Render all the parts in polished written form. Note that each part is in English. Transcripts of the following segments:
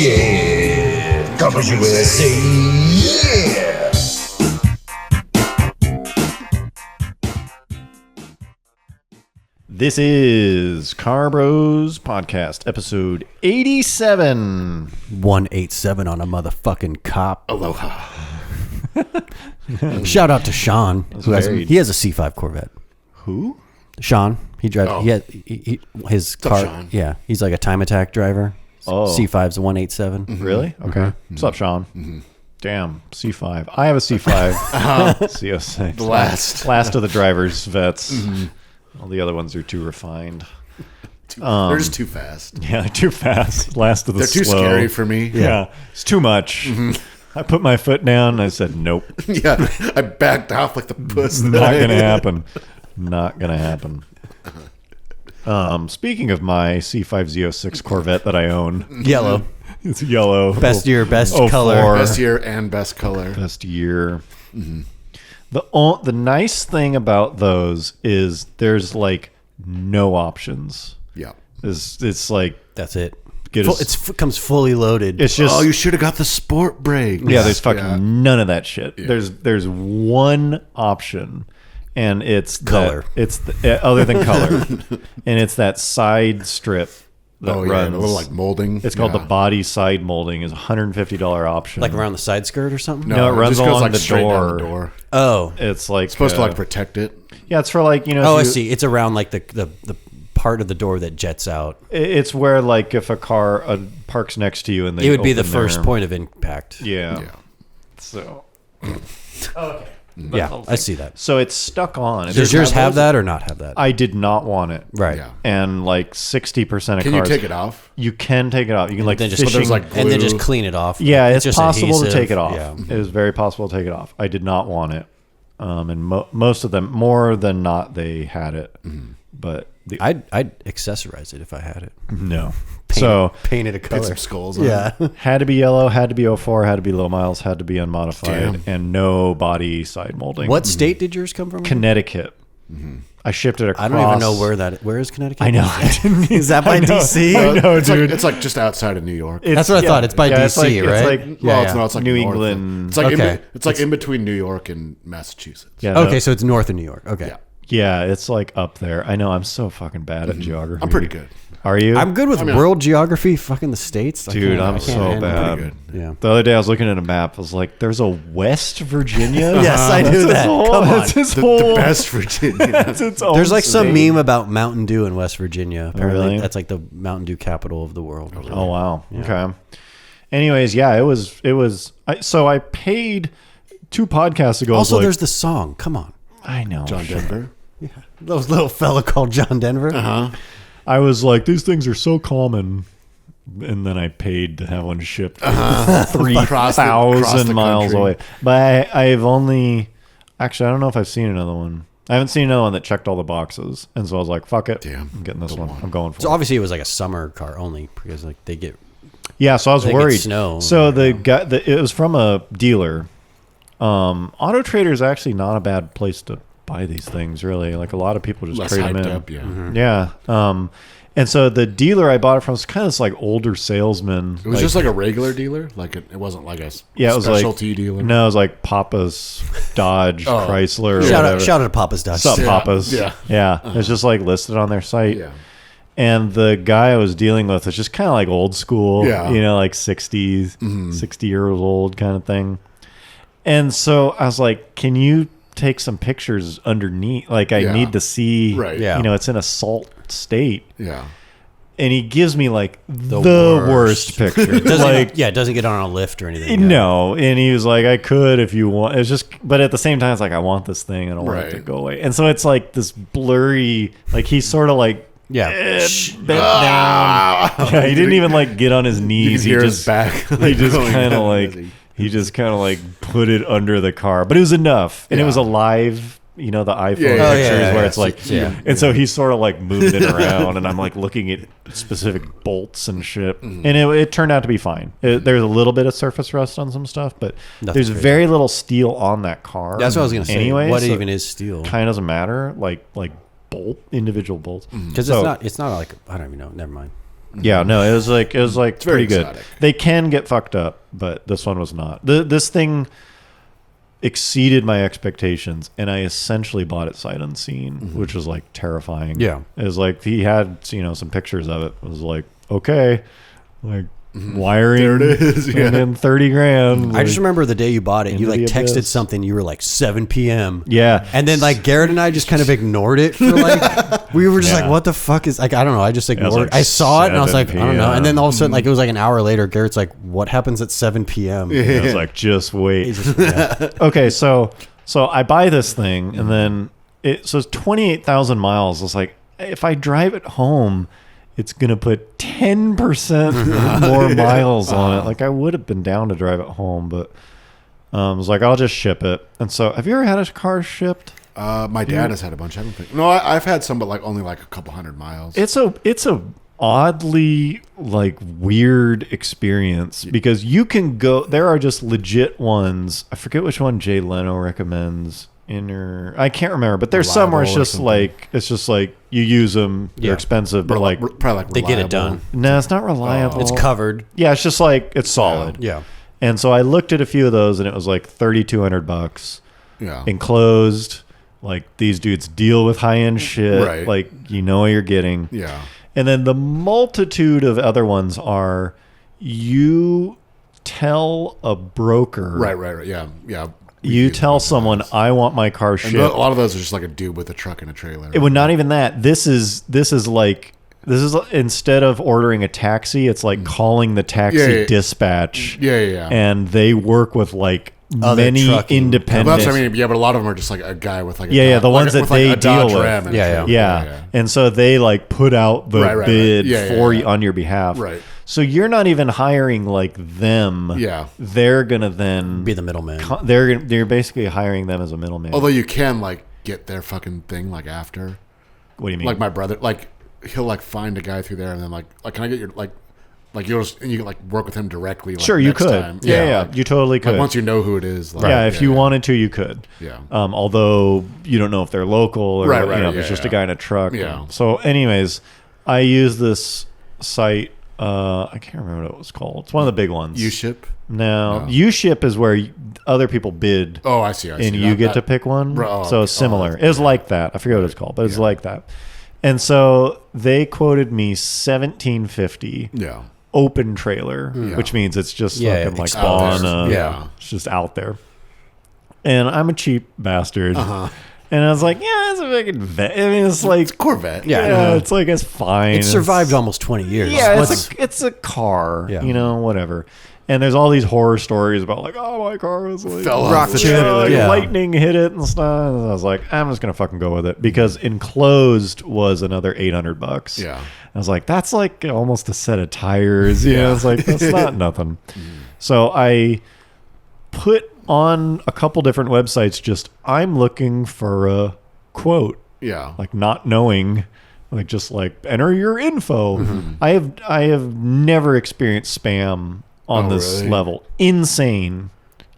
Yeah, Carriage USA. Yeah. This is Car Bros Podcast, episode 87. 187 on a motherfucking cop. Aloha. Shout out to Sean. He has a C5 Corvette. Who? Sean. He drives. Oh. His car. Sean? Yeah, he's like a time attack driver. Oh. C5's a 187. Really? Okay. What's up, Sean? Damn, C5. I have a C5. Z06. Last of the drivers, vets. All the other ones are too refined. They're just too fast. Yeah, they're too fast. Last of the They're too slow. scary for me. Yeah, it's too much. I put my foot down and I said, nope. Yeah, I backed off like the puss. Not going to happen. Not going to happen. Speaking of my C5 Z06 Corvette that I own. Yellow. It's yellow. Best year, best 04. color. Best year and best color. Best year. The nice thing about those is there's like no options. Yeah. It's like That's it. get It comes fully loaded. it's just Oh, you should have got the sport brake. yeah. There's fucking none of that shit. There's one option, and it's Color. It's other than color, and it's that side strip that Oh, yeah. runs. A little like molding. It's called the body side molding. Is $150 option. like around the side skirt or something? No, it runs just goes along like the straight down door. the door. Oh. It's like It's supposed to like protect it. yeah. It's for like Oh, I if you- see. It's around like the part of the door that jets out. It's where like if a car parks next to you and they It would be the open first their- point of impact. Yeah. Yeah. So Okay. Yeah, I see that. so it's stuck on. Does yours have that or not have that? I did not want it. Right. Yeah. And like 60% of Can you cars take it off? You can take it off. You can like then just, fishing. there's, like, and then just glue. clean it off. yeah, it's just possible to adhesive. take it off. Yeah. It is very possible to take it off. I did not want it. And most of them, more than not, they had it. But I'd accessorize it if I had it. no. So Paint it a Get color. some skulls on Yeah. it. had to be yellow, had to be 04, had to be low miles, had to be unmodified, Damn. and no body side molding. What state did yours come from? Connecticut. I shipped it across. I don't even know where is Connecticut? I know. I didn't, Is that by I know. DC? I know, It's dude. like, it's like just outside of New York. That's what I thought. It's by DC, like, right? It's like, Well, yeah, it's not. It's like New north of- England. It's like Okay. it's like in between New York and Massachusetts. yeah, Okay, so it's north of New York. Okay. Yeah. yeah, it's like up there. I know. I'm so fucking bad at geography. I'm pretty good. Are you? I'm good with world geography, fucking the states. Dude, I'm I can't so handle it. bad. Pretty good. Yeah. The other day I was looking at a map. I was like, "There's a West Virginia." Yes, I knew that. Come on. That's his The whole. best Virginia. That's its own There's like some state. meme about Mountain Dew in West Virginia. Apparently, really? that's like the Mountain Dew capital of the world. Oh wow. Okay. Anyways, yeah, it was. So I paid 2 podcasts ago. I was Also, like, there's the song. Come on, I know. John Denver. those little fella called John Denver. I was like, these things are so common. And then I paid to have one shipped Across the 3,000 miles country. away. But I've only, actually, I don't know if I've seen another one. I haven't seen another one that checked all the boxes. And so I was like, fuck it. Damn. I'm getting this one. I'm going for So it. obviously, it was like a summer car only because like they get. Yeah, so I was They get worried. snow. So the guy, it was from a dealer. Auto Trader is actually not a bad place to buy these things, really. Like a lot of people just Less trade them hyped in. up. Yeah. Yeah. And so the dealer I bought it from was kind of this like older salesman. It was just like a regular dealer. Like it wasn't like a yeah, it was specialty like dealer. No, it was like Papa's Dodge, Chrysler. Or Shout whatever. out to Papa's Dodge. What's up, Yeah, Papa's? yeah. Yeah. It's just like listed on their site. Yeah. And the guy I was dealing with was just kind of like old school, Yeah. you know, like 60s, 60 years old kind of thing. And so I was like, can you take some pictures underneath? Like, I Yeah. need to see, Right. Yeah. you know, it's in a salt state. Yeah. And he gives me like the worst. worst picture. It doesn't, like, yeah, it doesn't get on a lift or anything. no. And he was like, I could if you want. It's just, but at the same time, it's like, I want this thing. I don't want it to Right. go away. And so it's like this blurry, like he's sort of like, Yeah. bent down. Yeah, he didn't even like get on his You knees. can He hear just his back. he just going kind of down like as he- he just kind of like put it under the car, but it was enough, and it Yeah. was a live. You know, the iPhone Yeah, pictures yeah, Oh, yeah, where yeah. it's like, Yeah. and so he's sort of like moving it around, and I'm like looking at specific bolts and shit, and it turned out to be fine. There's a little bit of surface rust on some stuff, but Nothing there's crazy. very little steel on that car. That's what I was gonna say. Anyway, What so even is steel? kind of doesn't matter, like individual bolts. Because So- it's not like I don't even know. Never mind. Yeah, no, it was like very pretty good. exotic. They can get fucked up, but this one was not. This thing exceeded my expectations, and I essentially bought it sight unseen, which was like terrifying. Yeah. It was like he had some pictures of it. It was like, okay, like wiring, There it is, yeah. and then $30,000. I just remember the day you bought it. You Into like the texted abyss. something. You were like 7 p.m. Yeah. And then like Garrett and I just kind of ignored it for like we were just like, what the fuck is like I don't know. I just ignored like it. I saw it and I was like, 7 I don't know. And then all of a sudden, p.m. like it was like an hour later, Garrett's like, what happens at 7 p.m.? I was like, just wait. He's just- yeah. Okay, so I buy this thing, and then it says 28,000 miles. I was like, if I drive it home, it's gonna put 10% more miles on it. Like I would have been down to drive it home, but I was like, I'll just ship it. And so, have you ever had a car shipped? My dad has had a bunch. I don't think. No, I've had some, but like only like a couple hundred miles. It's a oddly like weird experience because you can go. There are just legit ones. I forget which one Jay Leno recommends. I can't remember, but there's some where it's just like you use them. They're Yeah. expensive, but like probably like They get it reliable. done. no, it's not reliable. It's covered. Yeah, it's just like it's solid. Yeah. And so I looked at a few of those, and it was like $3,200 Yeah. enclosed. Like these dudes deal with high end shit. Right. Like you know what you're getting. Yeah. And then the multitude of other ones are you tell a broker. Right. Yeah. Yeah. You tell someone, I want my car And shipped. a lot of those are just like a dude with a truck and a trailer. It would not even that. This is instead of ordering a taxi, it's like calling the taxi Yeah. dispatch. Yeah. And they work with like Other many trucking. independent. Well, that's what I mean. Yeah, but a lot of them are just like a guy with like a Yeah, the ones that with they a Dodge deal with. Ram and a Yeah, trailer. Yeah. And so they like put out the Right. bid Yeah, for yeah. you on your behalf. Right. So you're not even hiring like them. Yeah. They're gonna then Be the middleman. they're basically hiring them as a middleman. Although you can like get their fucking thing like after. What do you mean? Like my brother, like he'll like find a guy through there and then like can I get your like you'll just and you can like work with him directly. Like, sure, you next could. time. Yeah, like, you totally could. Like once you know who it is. Like, yeah, if you wanted to, you could. Yeah. Although you don't know if they're local or Right, if it's just a guy in a truck. Yeah. So, anyways, I use this site. I can't remember what it was called. It's one of the big ones. U-Ship? No. U-Ship is where other people bid. Oh, I see. And you get to pick one. Oh, so okay. it's similar. Oh, It was like that. I forget what it's called, but it's like that. And so they quoted me $1,750 Yeah. open trailer, Yeah. which means it's just Yeah, fucking like it's out spawn. there. Yeah. It's just out there. And I'm a cheap bastard. Uh-huh. And I was like, yeah, it's a fucking vet. I mean, it's like, Corvette. Yeah. it's like, it's fine. It survived almost 20 years. Yeah, What's- it's a car, Yeah. whatever. And there's all these horror stories about like, oh, my car was like Fell off Rock the chip. trailer. like, Yeah. lightning hit it and stuff. And I was like, I'm just gonna fucking go with it because enclosed was another $800. Yeah. I was like, that's like almost a set of tires. You know, Yeah. it's like that's not nothing. So I put on a couple different websites. Just I'm looking for a quote, Yeah. like not knowing. Like just like enter your info. Mm-hmm. I have never experienced spam on Oh, this really? level. Insane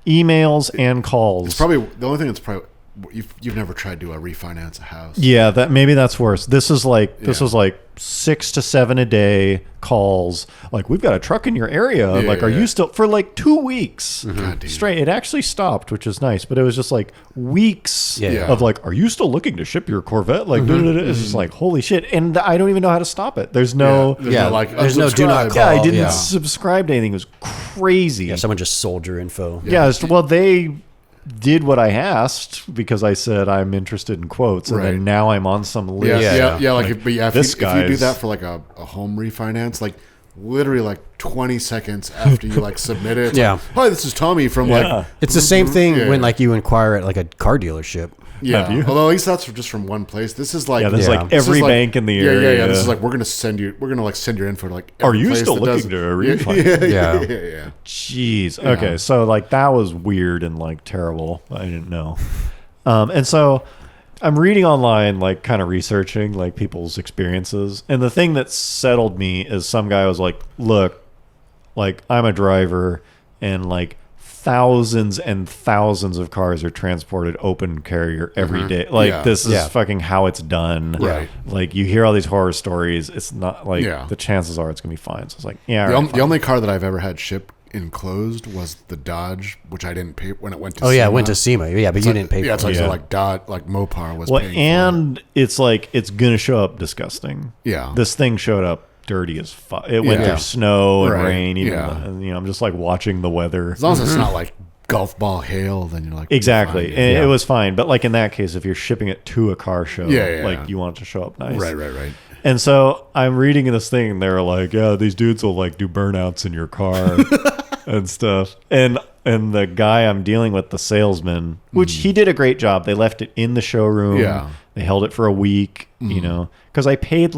emails and calls. It's probably the only thing that's probably you've never tried to refinance a house. Yeah, that maybe that's worse. This was like Yeah. 6 to 7 a day calls. Like we've got a truck in your area. Yeah, like, are yeah. you still for like 2 weeks God damn. straight? It actually stopped, which is nice, but it was just like weeks Yeah. of like, are you still looking to ship your Corvette? Like, it's just like holy shit, and I don't even know how to stop it. There's no. There's Yeah, no, like there's no do not unsubscribe. call. Yeah, I didn't Yeah. subscribe to anything. It was crazy. Yeah, someone just sold your info. Yeah, well, they did what I asked because I said I'm interested in quotes, and Right. then now I'm on some list. Yeah. Like, if you this do guy's- that for like a home refinance, like literally like 20 seconds after you like submit it, it's Yeah. like, hi, this is Tommy from Yeah. like It's the same thing Yeah. when like you inquire at like a car dealership. yeah. Have you? Although at least that's just from one place. This is like Yeah, this is Yeah. like this is every like- bank in the yeah, area. Yeah. This is like we're gonna send your info to like. Are every you place still that looking does- to refund? Yeah. Yeah. Jeez. Okay, so like that was weird and like terrible. I didn't know. And so I'm reading online, like kind of researching like people's experiences. And the thing that settled me is some guy was like, look, like I'm a driver and like thousands and thousands of cars are transported open carrier every day. Like this is fucking how it's done. Right. Like you hear all these horror stories. It's not like the chances are it's gonna be fine. So it's like the only car that I've ever had shipped enclosed was the Dodge, which I didn't pay when it went to. Oh SEMA. yeah, it went to SEMA. Yeah, but you didn't pay. Yeah, for it's it. like Dodge, like Mopar was. Well, paying and it's like it's gonna show up disgusting. Yeah. This thing showed up dirty as fuck. It went through snow and rain. Even and, you know, I'm just like watching the weather. As long as it's not like golf ball hail, then you're like exactly. fine. And it was fine. But like in that case, if you're shipping it to a car show, like you want it to show up nice. Right. And so I'm reading this thing, and they're like, "Yeah, these dudes will like do burnouts in your car and stuff." And the guy I'm dealing with, the salesman, which he did a great job. They left it in the showroom. Yeah. They held it for a week, you know, because I paid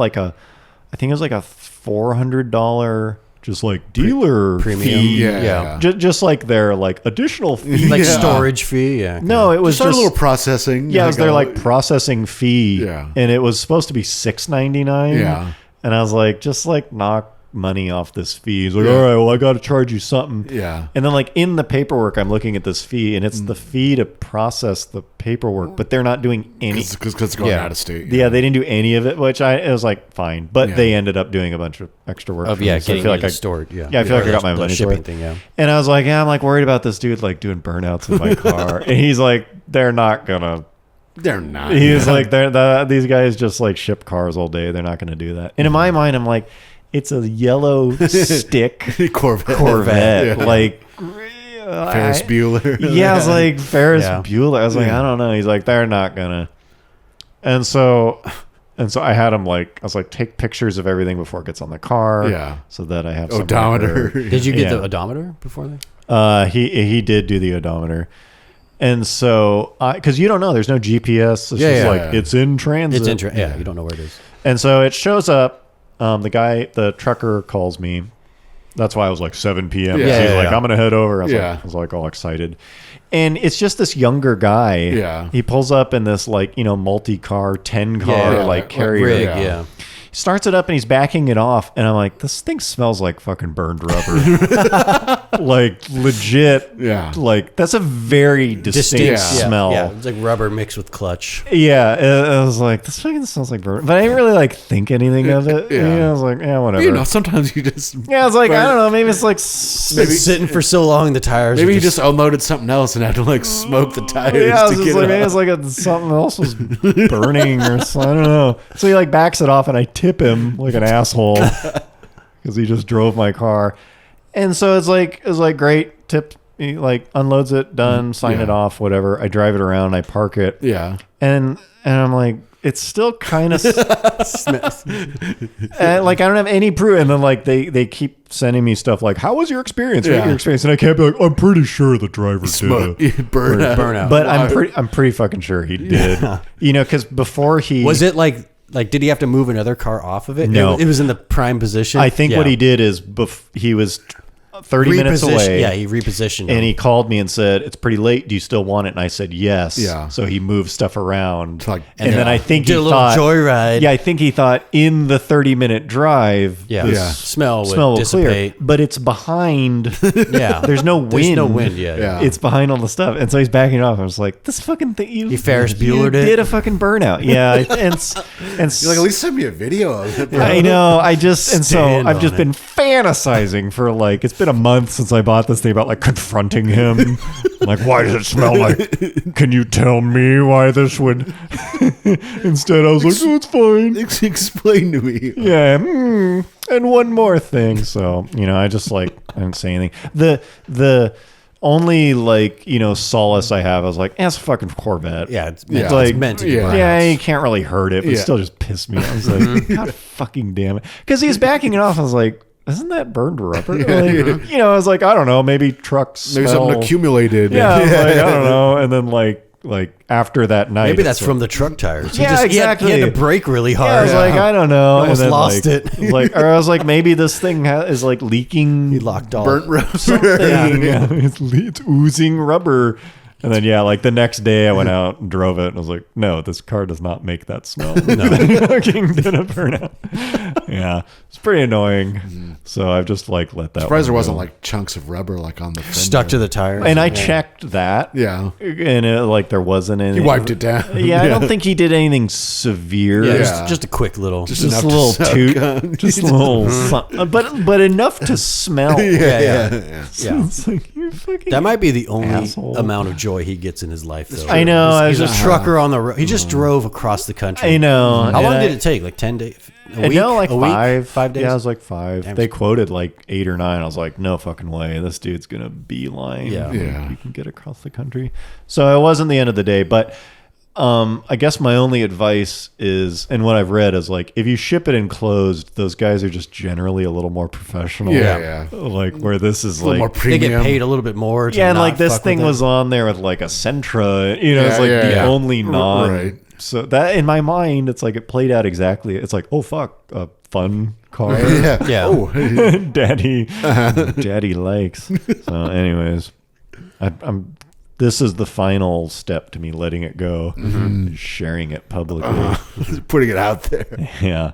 I think it was like a $400 just like dealer premium. fee. Yeah. Just like their like additional fee. Like storage fee. Yeah. No, it was just a just little processing. yeah, it was their like processing fee. Yeah. And it was supposed to be $6.99. Yeah. And I was like, just like knock money off this fee. He's like, all right, well, I got to charge you something. Yeah. And then like in the paperwork, I'm looking at this fee, and it's the fee to process the paperwork, but they're not doing any. Because it's going out of state. Yeah, they didn't do any of it, which it was like fine, but they ended up doing a bunch of extra work. Of for me, so getting I feel like it stored. Yeah. I feel like I got my the money's shipping worth. thing. Yeah. And I was like, I'm like worried about this dude like doing burnouts in my car, and he's like, they're not gonna. They're not. He's like, these guys just like ship cars all day. They're not going to do that. And in my mind, I'm like, it's a yellow stick Corvette. Yeah. Like Ferris Bueller. Yeah, I was like, Ferris Yeah. Bueller. I was like, I don't know. He's like, they're not going to. And so I had him like, I was like, take pictures of everything before it gets on the car. Yeah. So that I have some odometer. record. Did you get Yeah. the odometer before that? He did do the odometer. And so, because you don't know, there's no GPS. It's just like, it's in transit. It's yeah, you don't know where it is. And so it shows up. The trucker calls me. That's why I was like 7 p.m. Yeah. He's like, I'm going to head over. I Yeah. was like all excited. And it's just this younger guy. Yeah. He pulls up in this like, multi-car, 10-car like carrier. rig, Yeah. Starts it up and he's backing it off. And I'm like, this thing smells like fucking burned rubber. Like legit. Yeah. Like that's a very distinct smell. Yeah, it's like rubber mixed with clutch. Yeah, I was like, this fucking smells like burn. But I didn't really like think anything of it. Yeah. I was like, yeah, whatever. Sometimes you just. Yeah, I was like, But- I don't know. Maybe it's like Maybe sitting for so long, the tires. Maybe are he just unloaded something else and had to like smoke the tires yeah, I was to just get like, it maybe it's out. like something else was burning or something. I don't know. So he like backs it off, and I tip him like an asshole because he just drove my car. And so it's like great tip. He like unloads it, done, sign it off, whatever. I drive it around, I park it, Yeah. and I'm like, it's still kind of like I don't have any proof. And then like they keep sending me stuff like, how was your experience? Yeah. Your experience? And I can't be like, I'm pretty sure the driver did it. Burnout. But I'm pretty fucking sure he did. Because before he Was it like did he have to move another car off of it? No. It was in the prime position. I think what he did is he was 30 minutes away. Yeah, he repositioned. And he called me and said, it's pretty late. Do you still want it? And I said, yes. Yeah. So he moved stuff around. Like- and then I think did he a little thought, joyride. Yeah, I think he thought in the 30-minute drive, Yeah. the Yeah. Smell would smell will clear. dissipate. But it's behind. Yeah. There's no wind. There's no wind. Yeah. Yeah. It's behind all the stuff. And so he's backing it off. I was like, this fucking thing. You Ferris Bueller'd it. did a fucking burnout. Yeah. And You're like, at least send me a video of it, bro. I know. I've just Stand on been fantasizing for like, it's been a month since I bought this thing about like confronting him. Like, why does it smell like, can you tell me why this would, instead I was like, oh, it's fine. Explain to me. Yeah. And one more thing. So, I just like, I didn't say anything. The only like, solace I have, I was like, it's a fucking Corvette. Yeah. It's Yeah. like meant to be. Yeah. Yeah, burnouts. you can't really hurt it, but it Yeah. still just pissed me off. I was like, God fucking damn it. Because he was backing it off. I was like, isn't that burned rubber? Like, I was like, I don't know. Maybe trucks Maybe smell. something accumulated. Yeah, I was like, I don't know. And then like after that night. Maybe that's it's from the truck tires. Yeah, exactly. He had to brake really Yeah, hard. I was like, I don't know. Almost and then, lost like, it. I was like, maybe this thing is like leaking. He locked all. Burnt rubber. Yeah, it's oozing rubber. And then, like the next day I went out and drove it and I was like, no, this car does not make that smell. No. Fucking did a burnout. Yeah, it's pretty annoying. So I've just like let that. Surprised there one wasn't go. like chunks of rubber like on the fender. Stuck to the tire. And I checked that. Yeah. And like there wasn't any. He wiped it down. Yeah, I don't think he did anything severe. Yeah, Yeah. just a quick little. Just a enough little to toot, suck on. just a little, but enough to smell. Yeah. It's like, you fucking. That might be the only Asshole. amount of joy he gets in his life, though. I know. I was He's a just. trucker on the road. He just drove across the country. I know. How long and did it take? Like 10 days? A week? No, like a week? 5. 5 days? Yeah, it was like 5. Damn. They quoted like 8 or 9. I was like, no fucking way. This dude's gonna beeline. Yeah. Yeah. We can get across the country. So it wasn't the end of the day, but I guess my only advice is, and what I've read is like, if you ship it enclosed, those guys are just generally a little more professional. Yeah. Like where this is A little more like. They premium. get paid a little bit more. To Yeah, and not like this fuck thing with was it. on there with like a Sentra, you know, it's like the only non. Right. So that in my mind, it's like it played out exactly. It's like, oh fuck, a fun car. Yeah. Yeah. Oh. Daddy likes. So, anyways, I'm. This is the final step to me letting it go, sharing it publicly. Putting it out there. Yeah.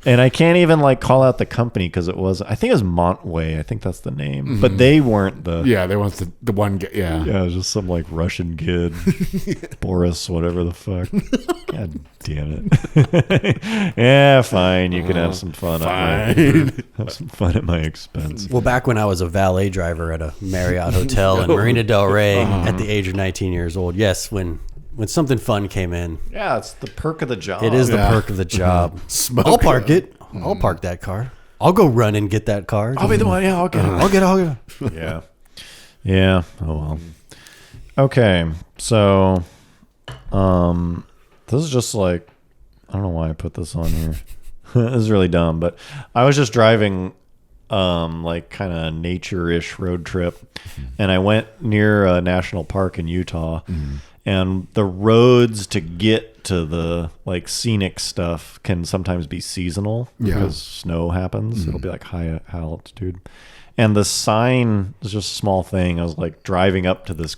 And I can't even like call out the company because it was, I think it was Montway. I think that's the name. But they weren't the. Yeah, they want the one. Yeah. Yeah, it was just some like Russian kid, Boris, whatever the fuck. God damn it. Yeah, fine. You can have some fun. Have some fun at my expense. Well, back when I was a valet driver at a Marriott hotel in Marina Del Rey at the age of 19 years old, yes, when something fun came in, Yeah, it's the perk of the job. it is the Yeah. perk of the job. Smoke I'll park it. it. I'll park that car. I'll go run and get that car. I'll be the one. Yeah, I'll get it. I'll get it. Yeah. Yeah. Oh well. Okay. So, this is just like, I don't know why I put this on here. This is really dumb, but I was just driving, like kind of nature-ish road trip, and I went near a national park in Utah, and the roads to get to the like scenic stuff can sometimes be seasonal because snow happens. It'll be like high altitude. And the sign is just a small thing. I was like driving up to this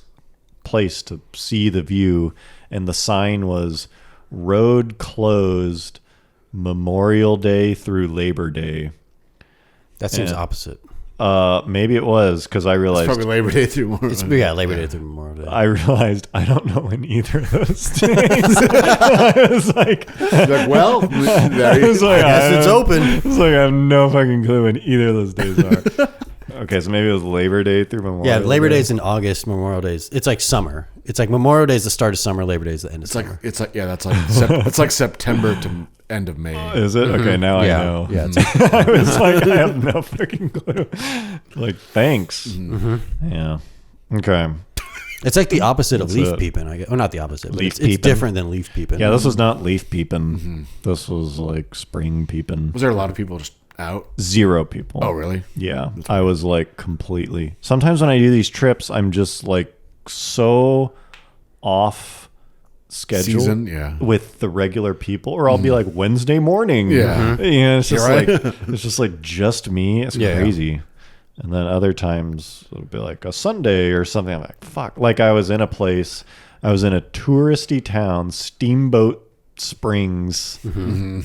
place to see the view, and the sign was road closed Memorial Day through Labor Day. That seems opposite. Maybe it was because I It's realized probably Labor Day through more. It's Labor Day through Memorial Day. I realized I don't know when either of those days. I was like, well, there I you was like, guess it's open. It's like I have no fucking clue when either of those days are. Okay, so maybe it was Labor Day through Memorial. Yeah, Labor Day. Day's in August. Memorial Day's it's like summer. It's like Memorial Day's the start of summer. Labor Day's the end of summer. That's like it's like September to end of May. Is it? Okay, now Yeah. I know. Yeah, it's like, I was like, I have no fucking clue. Like, thanks. Yeah. Okay. it's like the opposite of That's leaf it. peeping. I guess. Well, not the opposite. But Leaf it's peeping. different than leaf peeping. Yeah, this was not leaf peeping. This was like spring peeping. Was there a lot of people just out? 0 people. Oh, really? Yeah. I was like completely. Sometimes when I do these trips, I'm just like so off schedule Season, yeah. with the regular people, or I'll be like Wednesday morning. Yeah. It's just You're right. like it's just me. It's Yeah. crazy. And then other times it'll be like a Sunday or something. I'm like, fuck. Like I was in a place, I was in a touristy town, Steamboat Springs. I'm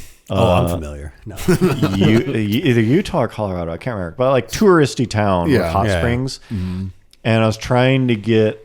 familiar. No. Either Utah or Colorado, I can't remember, but like touristy town with Yeah. hot Yeah. springs. And I was trying to get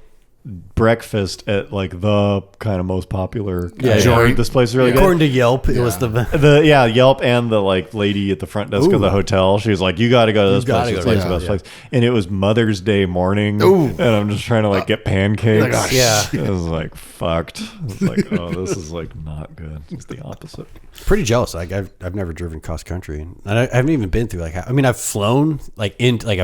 breakfast at like the kind of most popular Yeah, joint. yeah. This place is really good. According to Yelp, it was the Yelp and the like lady at the front desk of the hotel. She was like, "You got to go to this gotta place. go It's to like this the best place." And it was Mother's Day morning, and I'm just trying to like get pancakes. Like, oh, Yeah. I was like, "Fucked." I was like, "Oh, this is like not good." It's the opposite. pretty jealous. Like I've never driven cross country, and I haven't even been through I've flown I've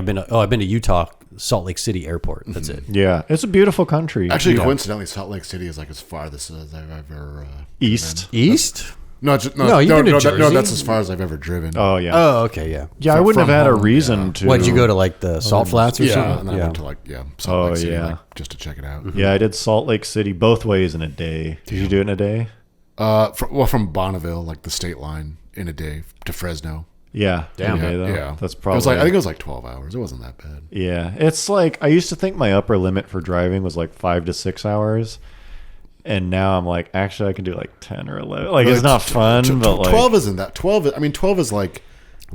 been to Utah, Salt Lake City Airport. That's it. Yeah, it's a beautiful country. Actually, coincidentally, Salt Lake City is like as farthest as I've ever East. East. No, it's, No, you've been to Jersey. that's as far as I've ever driven. Oh yeah. Oh, okay, yeah. Yeah, I From- wouldn't have from had a home, reason to. What did you go to like the Salt Flats or yeah, something? and I went to like Salt Lake City, yeah. like, just to check it out. Yeah, I did Salt Lake City both ways in a day. Did you do it in a day? From Bonneville, like the state line, in a day to Fresno. Yeah. Damn. in a day, though. Yeah, That's It probably. was like I think it was like 12 hours. It wasn't that bad. Yeah, it's like I used to think my upper limit for driving was like 5 to 6 hours, And now I'm like, actually, I can do like 10 or 11. Like, it's not fun, but like 12 isn't that. 12. I mean, 12 is like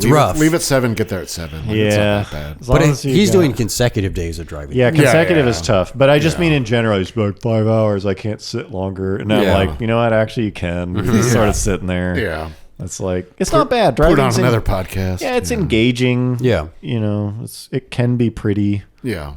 rough. Leave at 7, get there at 7. Like, it's yeah. not that bad. As long But as you he's got- doing consecutive days of driving. Yeah, consecutive yeah. is tough. But I just Yeah. mean in general, he's like 5 hours. I can't sit longer. And I'm Yeah. like, you know what? Actually, you can. Just sort of sitting there. Yeah. It's like, it's not bad. Put Driving's on another podcast. Yeah, it's engaging. Yeah. You know, it can be pretty. Yeah.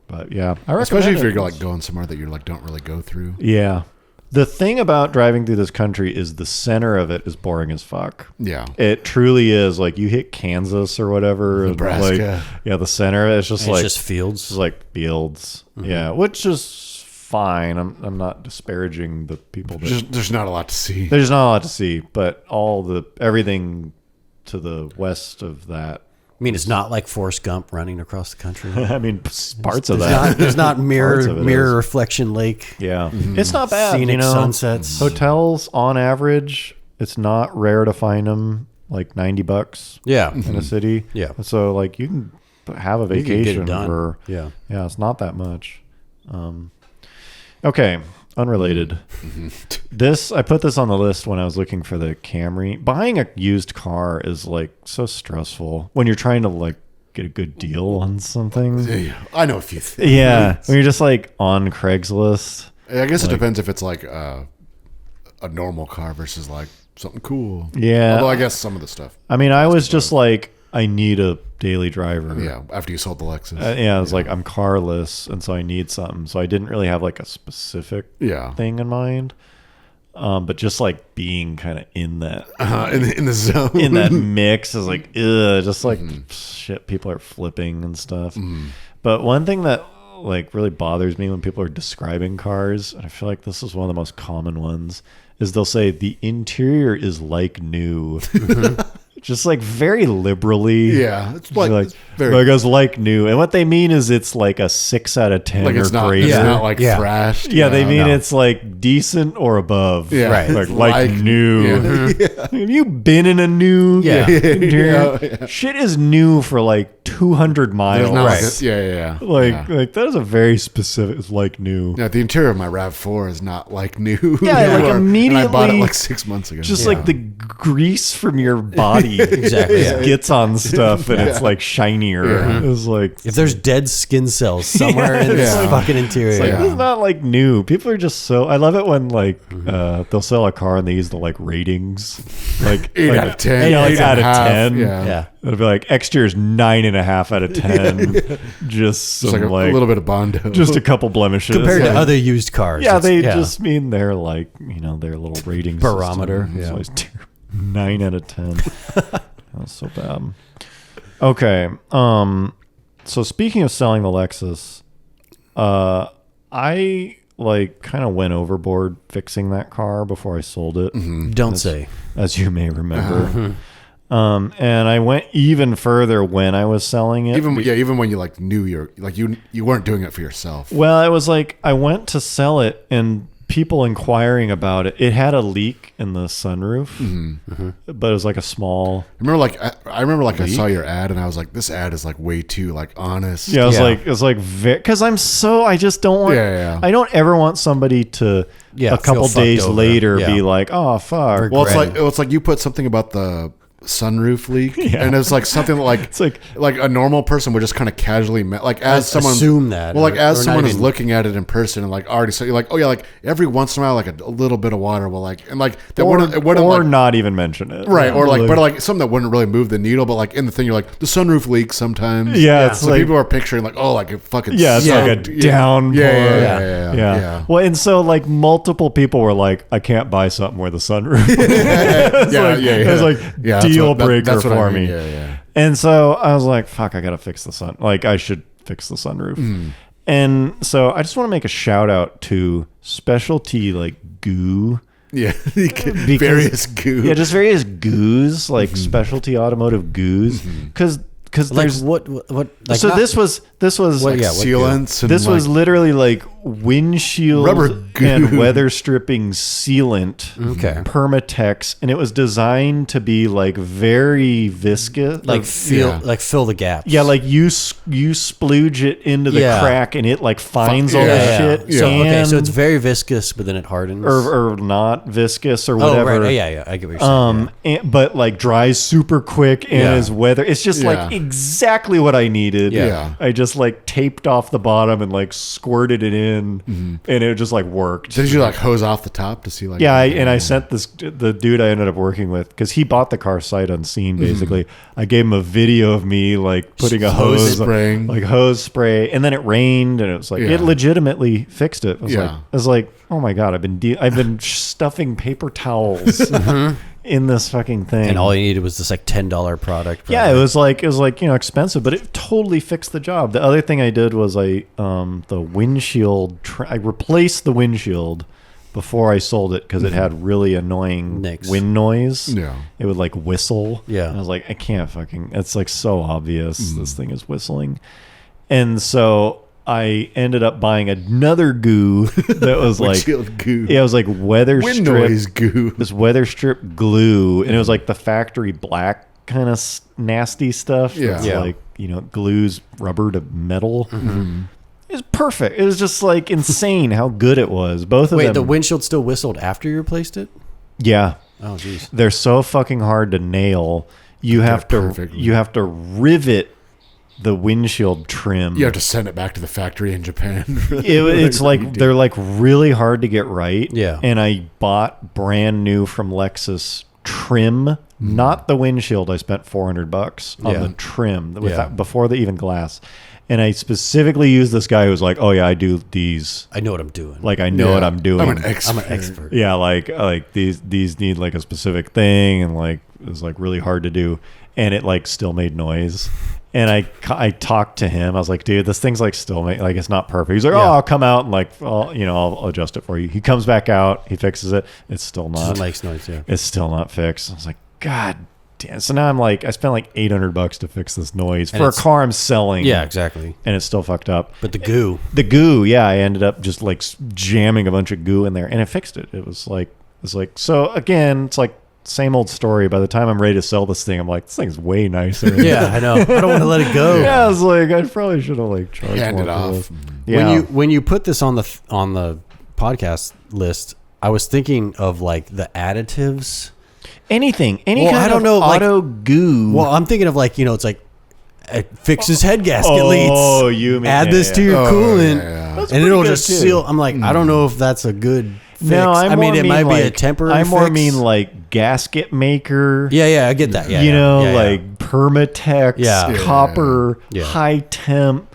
But yeah, I recommend Especially if it. you're like going somewhere that you like don't really go through. Yeah. The thing about driving through this country is the center of it is boring as fuck. Yeah. It truly is. Like, you hit Kansas or whatever. and, Nebraska. like, yeah, the center. It's just And like it's just fields. It's like fields. Yeah, which is fine. I'm not disparaging the people that There's not a lot to see. there's not a lot to see, but everything to the west of that. I mean, it's not like Forrest Gump running across the country. I mean, parts of that. There's not Parts of mirror it reflection lake. Yeah, it's not bad. Scenic you know, sunsets. hotels on average, it's not rare to find them like $90 Yeah. in a city. Yeah. So like you can have a You can get it vacation done. for Yeah. it's not that much. Okay, unrelated. This I put this on the list when I was looking for the Camry. Buying a used car is like so stressful when you're trying to like get a good deal on something. Yeah, I know a few things. Yeah, when you're just like on Craigslist. I guess it depends if it's like a normal car versus like something cool. Yeah. Although I guess some of the stuff. I mean, I was just like, I need a daily driver. Yeah. After you sold the Lexus. Yeah, I was like, I'm carless, and so I need something. So I didn't really have like a specific Yeah. thing in mind, but just like being kind of in that In the zone. in that mix is like, ugh, just like shit. People are flipping and stuff. But one thing that like really bothers me when people are describing cars, and I feel like this is one of the most common ones, is they'll say the interior is like new. Just like very liberally. Yeah. It's like, Like, it's very, like it's like new. And what they mean is it's like a 6 out of 10 like or it's not, greater. it's not like Yeah. thrashed. Yeah, they mean no. it's like decent or above. Yeah. Right. Like new. Yeah. Have you been in a new Yeah. interior? Yeah. Shit is new for like 200 miles. There's not Right. like, yeah. Like that is a very specific. It's like new. Yeah, the interior of my RAV4 is not like new. Yeah, like anymore. And I bought it immediately- like 6 months ago. Just Yeah. like the grease from your body Exactly, just yeah. gets on stuff and it's like shinier. Yeah. It's like If there's dead skin cells somewhere in this Yeah. fucking interior. It's like, Yeah. this is not like new. People are just so. I love it when like they'll sell a car and they use the like ratings, like 8 like, out of 10. Yeah, like 8 out and of a half. 10. Yeah. Yeah. It'll be like exterior's 9.5 out of 10. Just some It's like a little bit of Bondo. just a couple blemishes. Compared yeah. to other used cars. Yeah, it's- they just mean they're like their little rating Barometer, system. It's yeah. always 9 out of 10. That's so bad. Okay. So speaking of selling the Lexus, I like kind of went overboard fixing that car before I sold it, Don't say. as you may remember. And I went even further when I was selling it. even when you like knew you weren't doing it for yourself. Well, it was like I went to sell it and people inquiring about it. It had a leak in the sunroof, but it was like a small. I remember I saw your ad and I was like, this ad is like way too like honest. Yeah, Yeah. it was like because I just don't want. Yeah. I don't ever want somebody to Yeah, a couple feel fucked days over. later Yeah. be like, oh fuck. Well, Regret. it's like you put something about the sunroof leak, Yeah. and it's like something like It's like a normal person would just kind of casually like as someone assume that, Well, like or as not someone is even- looking at it in person and like already so you're like, oh yeah, like every once in a while like a little bit of water will like and like that or wouldn't like, not even mention it. right or like Like- but like something that wouldn't really move the needle, but like in the thing you're like the sunroof leaks sometimes. Yeah, it's so like- people are picturing like oh like it fucking Yeah, it's like a soaked. downpour. Yeah. Well, and so like multiple people were like, I can't buy something where the sunroof. It It was like deal breaker that's what I for mean. me. Yeah. And so I was like, fuck, I gotta fix the sun. Like I should fix the sunroof. And so I just want to make a shout out to specialty like goo. Yeah. Various goo. Yeah, just various goos, like specialty automotive goos. Because because Like there's what? Like so not- this was What, yeah, what sealants. And this was like, literally like windshield Rubber goo. and weather stripping sealant, Okay. Permatex, and it was designed to be like very viscous, like Yeah. fill the gaps. yeah, like you splooge it into the Yeah. crack and it like finds all Yeah. that yeah. shit. So okay, and, so it's very viscous, but then it hardens. or not viscous or oh whatever. right, yeah, I get what you're saying. But like dries super quick and Yeah. is weather. It's just like Yeah. exactly what I needed. Yeah. I just like taped off the bottom and like squirted it in, and it just like worked. did you like hose off the top to see like? Yeah, I sent the dude I ended up working with because he bought the car sight unseen. Basically, I gave him a video of me like putting a hose spraying. like hose spray, and then it rained, and it was like Yeah. it legitimately fixed it. Yeah. I was like, oh my god, I've been stuffing paper towels in this fucking thing. And all you needed was this like $10 product. Yeah, it was like expensive, but it totally fixed the job. The other thing I did was the windshield. I replaced the windshield before I sold it because it had really annoying Nicks. wind noise. Yeah. It would like whistle. Yeah. And I was like, I can't fucking. It's like so obvious this thing is whistling, and so I ended up buying another goo that was like Windshield goo. yeah, it was like weather Wind strip noise goo. this weather strip glue, and it was like the factory black kind of nasty stuff. Yeah. That's Yeah. like glues rubber to metal. It was perfect. It was just like insane how good it was. Both of Wait, them. the windshield still whistled after you replaced it? yeah, Oh, jeez. they're so fucking hard to nail. You have to perfect. rivet the windshield trim. You have to send it back to the factory in Japan. It's like they're like really hard to get right. Yeah. And I bought brand new from Lexus trim, not the windshield. I spent $400 on Yeah. the trim Yeah. before the even glass. And I specifically used this guy who was like, "Oh yeah, I do these. I know what I'm doing. Like I know what I'm doing. I'm an expert. I'm an expert. Yeah, like these need like a specific thing, and like it's like really hard to do, and it like still made noise. And I talked to him. I was like, dude, this thing's like still like it's not perfect. He's like, Yeah. oh, I'll come out and like I'll adjust it for you. He comes back out, he fixes it. It's still not. It makes noise, yeah. It's still not fixed. I was like, God damn. So now I'm like, I spent like $800 to fix this noise And for a it's- car I'm selling. Yeah, exactly. And it's still fucked up. But the goo. The goo, yeah, I ended up just like jamming a bunch of goo in there, and it fixed it. It was like so again, it's like same old story. By the time I'm ready to sell this thing, I'm like, this thing's way nicer. Yeah, I know. I don't want to let it go. Yeah, I was like, I probably should have like charged Hand more it for off. this. Yeah. When you put this on the podcast list, I was thinking of like the additives. any Well, kind I don't of know, like- auto goo. Well, I'm thinking of like, it's like it fixes head gasket Oh, leads. you mean- add yeah, this yeah, to yeah. your Oh, coolant, yeah, yeah. That's and pretty it'll good, just too. seal. I'm like, I don't know if that's a good fix. no, I mean, it might be a like, temporary. I more fix. mean like gasket maker. Yeah, I get that. Yeah, you yeah, know, yeah, yeah. like Permatex, Yeah. copper, Yeah. high temp,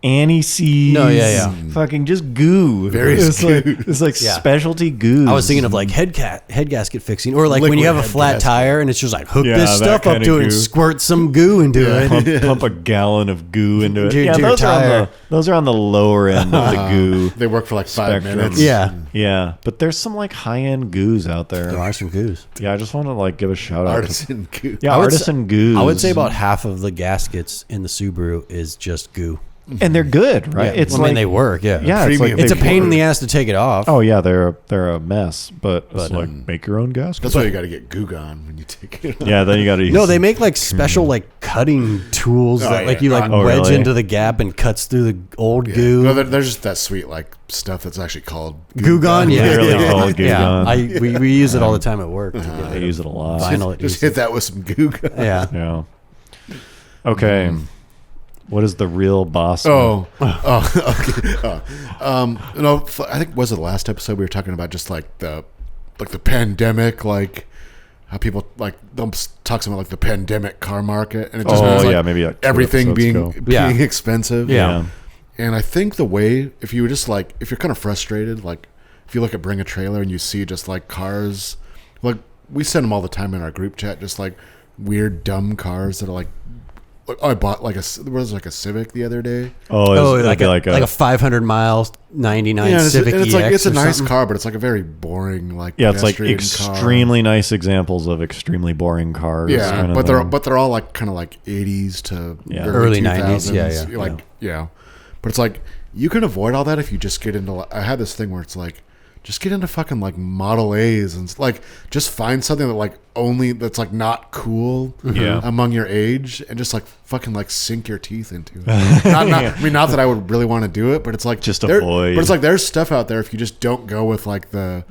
anti-seize. No, yeah. Fucking just goo. Various it's like Yeah. specialty goo. I was thinking of like head gasket fixing, or like when Liquid you have a head flat gasket. tire and it's just like hook Yeah, this that stuff up kinda to it and goo. squirt some goo into it. pump a gallon of goo into it. To your those are on tire. those are on the lower end of the goo. They work for like 5 Spectrum. minutes. Yeah, Yeah, but there's some like high end goos out there. there are some goos. Yeah, I just want to like give a shout out. To, Artisan goo. yeah, I would artisan goos. I would say about half of the gaskets in the Subaru is just goo. and they're good, right? Yeah. It's I like mean, they work. Yeah, yeah, it's like Premium. It's a Big pain in word. the ass to take it off. oh yeah, they're a mess, but it's But, like make your own gasket. That's why you got to get Goo Gone when you take it. Yeah, then you got to No, they make like special like cutting tools that like you like Oh, wedge really? into the gap and cuts through the old goo. No, there's just that sweet like stuff that's actually called Goo Gone, yeah, Literally yeah. called Goo yeah. Gone. We use it all the time at work. to I get use it a lot. vinyl Just adhesive. hit that with some Goo Gone. Yeah. Yeah. Okay. What is the real boss? Okay. I think was it the last episode we were talking about just like the pandemic, like how people like they'll talk about like the pandemic car market, and it just Oh, means, like, yeah, maybe like 2 everything episodes being ago. Yeah. expensive. Yeah. And I think the way, if you were just like, if you're kind of frustrated, like if you look at Bring a Trailer and you see just like cars, like we send them all the time in our group chat, just like weird, dumb cars that are like I bought like there was like a Civic the other day. Like a 500 miles 99 Yeah, Civic and it's EX like it's a or nice something. car, but it's like a very boring like it's like pedestrian extremely nice examples of extremely boring cars. car. Yeah, kind of but they're all like kind of like 80s to Early 90s. 2000s. Yeah. Like but it's like you can avoid all that if you just get into. I had this thing where it's like. Just get into fucking like Model A's and like just find something that like only that's like not cool among your age and just like fucking like sink your teeth into it. I mean, not that I would really want to do it, but it's like just avoid. But it's like there's stuff out there if you just don't go with like the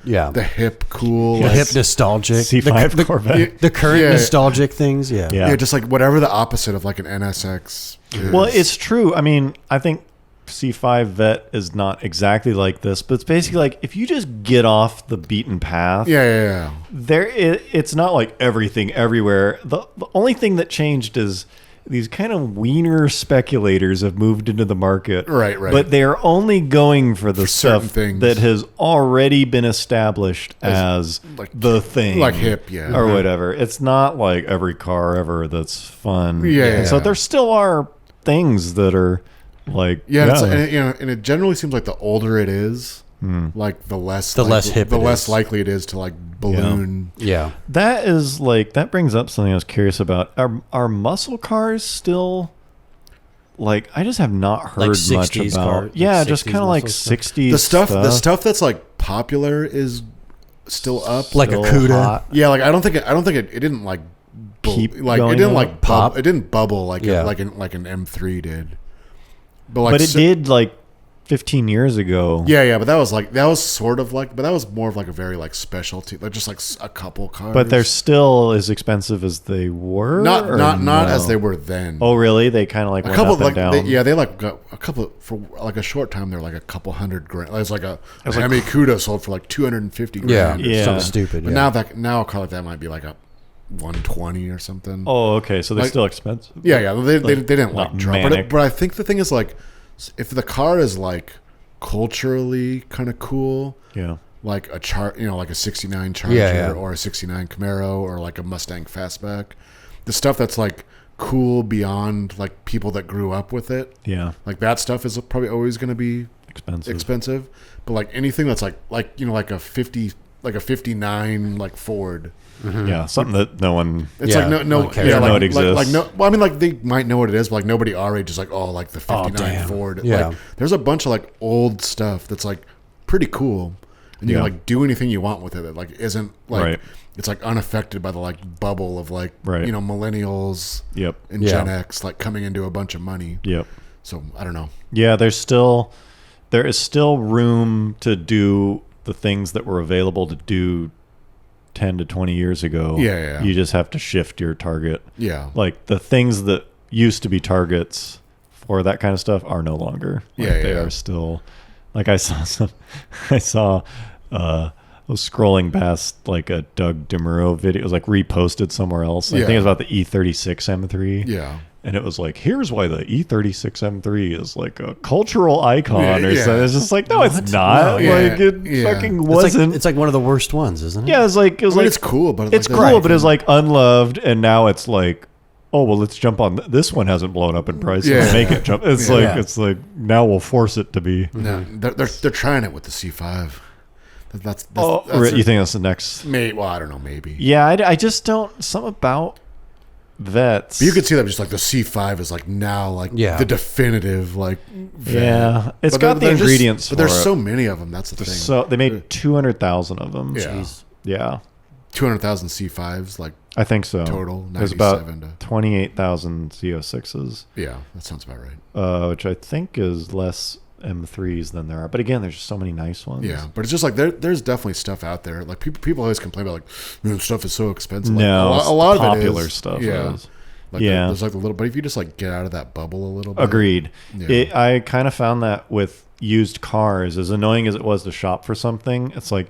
hip cool, the like, hip nostalgic, C5 Corvette, the current nostalgic things. Yeah, just like whatever the opposite of like an NSX is. Well, it's true. I mean, I think C5 Vet is not exactly like this, but it's basically like if you just get off the beaten path. It's not like everything everywhere. The only thing that changed is these kind of wiener speculators have moved into the market. Right. But they're only going for the stuff things that has already been established as like the thing. like hip, or whatever. It's not like every car ever that's fun. Yeah. So there still are things that are like It's like, and it generally seems like the older it is, like the less hip, the less likely it is to like balloon. Yeah. That is like that brings up something I was curious about. Are muscle cars still like I just have not heard Like much 60s about. car, Yeah, like just 60s kind of like muscle 60s The stuff that's like popular is still up. Like a still CUDA. hot. Yeah, like I don't think it didn't like Keep like going it didn't up. like Pop. it didn't bubble like Yeah. like an M3 did. But it did like 15 years ago. Yeah, but that was sort of like, but that was more of like a very like specialty, like just like a couple cars. But they're still as expensive as they were. Not as they were then. Oh, really? They kind of like a went couple up and like down. they like got a couple for like a short time. They're like a couple $100,000. It was like a Hemi CUDA sold for like $250,000. Yeah. Yeah. Something stupid. But now a car like that might be like a 120 or something. Oh, okay. So they're Like- still expensive. Yeah. They didn't like like drop. manic. But I think the thing is like, if the car is like culturally kind of cool, Yeah. like like a 69 Charger Yeah. or a 69 Camaro or like a Mustang Fastback, the stuff that's like cool beyond like people that grew up with it, Yeah. like that stuff is probably always going to be Expensive. But like anything that's like like a 59 like Ford. Yeah. Something that no one. It's Yeah, like no one cares. yeah, Know like, it like exists. no. Well, I mean, like they might know what it is, but like nobody our age is like, oh, like the 59 damn. Ford. Yeah. Like, there's a bunch of like old stuff that's like pretty cool, and you Yeah. can like do anything you want with it. That like isn't like Right. it's like unaffected by the like bubble of like Right. millennials Yep. and Yeah. Gen X like coming into a bunch of money. Yep. So I don't know. Yeah. there is still room to do the things that were available to do 10 to 20 years ago. Yeah. You just have to shift your target. Yeah. Like the things that used to be targets for that kind of stuff are no longer. Like Yeah, they yeah. are still like I was scrolling past like a Doug DeMuro video. It was like reposted somewhere else. I think it was about the E36 M3. Yeah. And it was like, here's why the E36 M3 is like a cultural icon or Yeah. something. It's just like, no, it's not. No, like yeah, it yeah. fucking It's wasn't. like one of the worst ones, isn't it? Yeah, it was like It's cool, but it's like, cool, but it's like unloved, and now it's like, oh well, let's jump on this one. Hasn't blown up in price. Yeah. Let's make it jump. It's Yeah. like now we'll force it to be. no, they're trying it with the C5. That's You think that's the next? well, I don't know, maybe. Yeah, I just don't. Something about vets. But you could see that just like the C5 is like now like the definitive like van. Yeah, it's But got the they're just- ingredients. but there's for it. so many of them. That's the thing. So they made 200,000 of them. Yeah. Jeez. Yeah, 200,000 C5s like I think so. total. There's 97 about 28,000 Z06s, yeah, that sounds about right. which I think is less M3s than there are. But again, there's just so many nice ones. Yeah, but it's just like there's definitely stuff out there. Like people always complain about like stuff is so expensive. Like, No, a lot of popular it is, stuff. Yeah, is. like Yeah. there's like a little. But if you just like get out of that bubble a little bit, Agreed. Yeah. I kind of found that with used cars, as annoying as it was to shop for something, it's like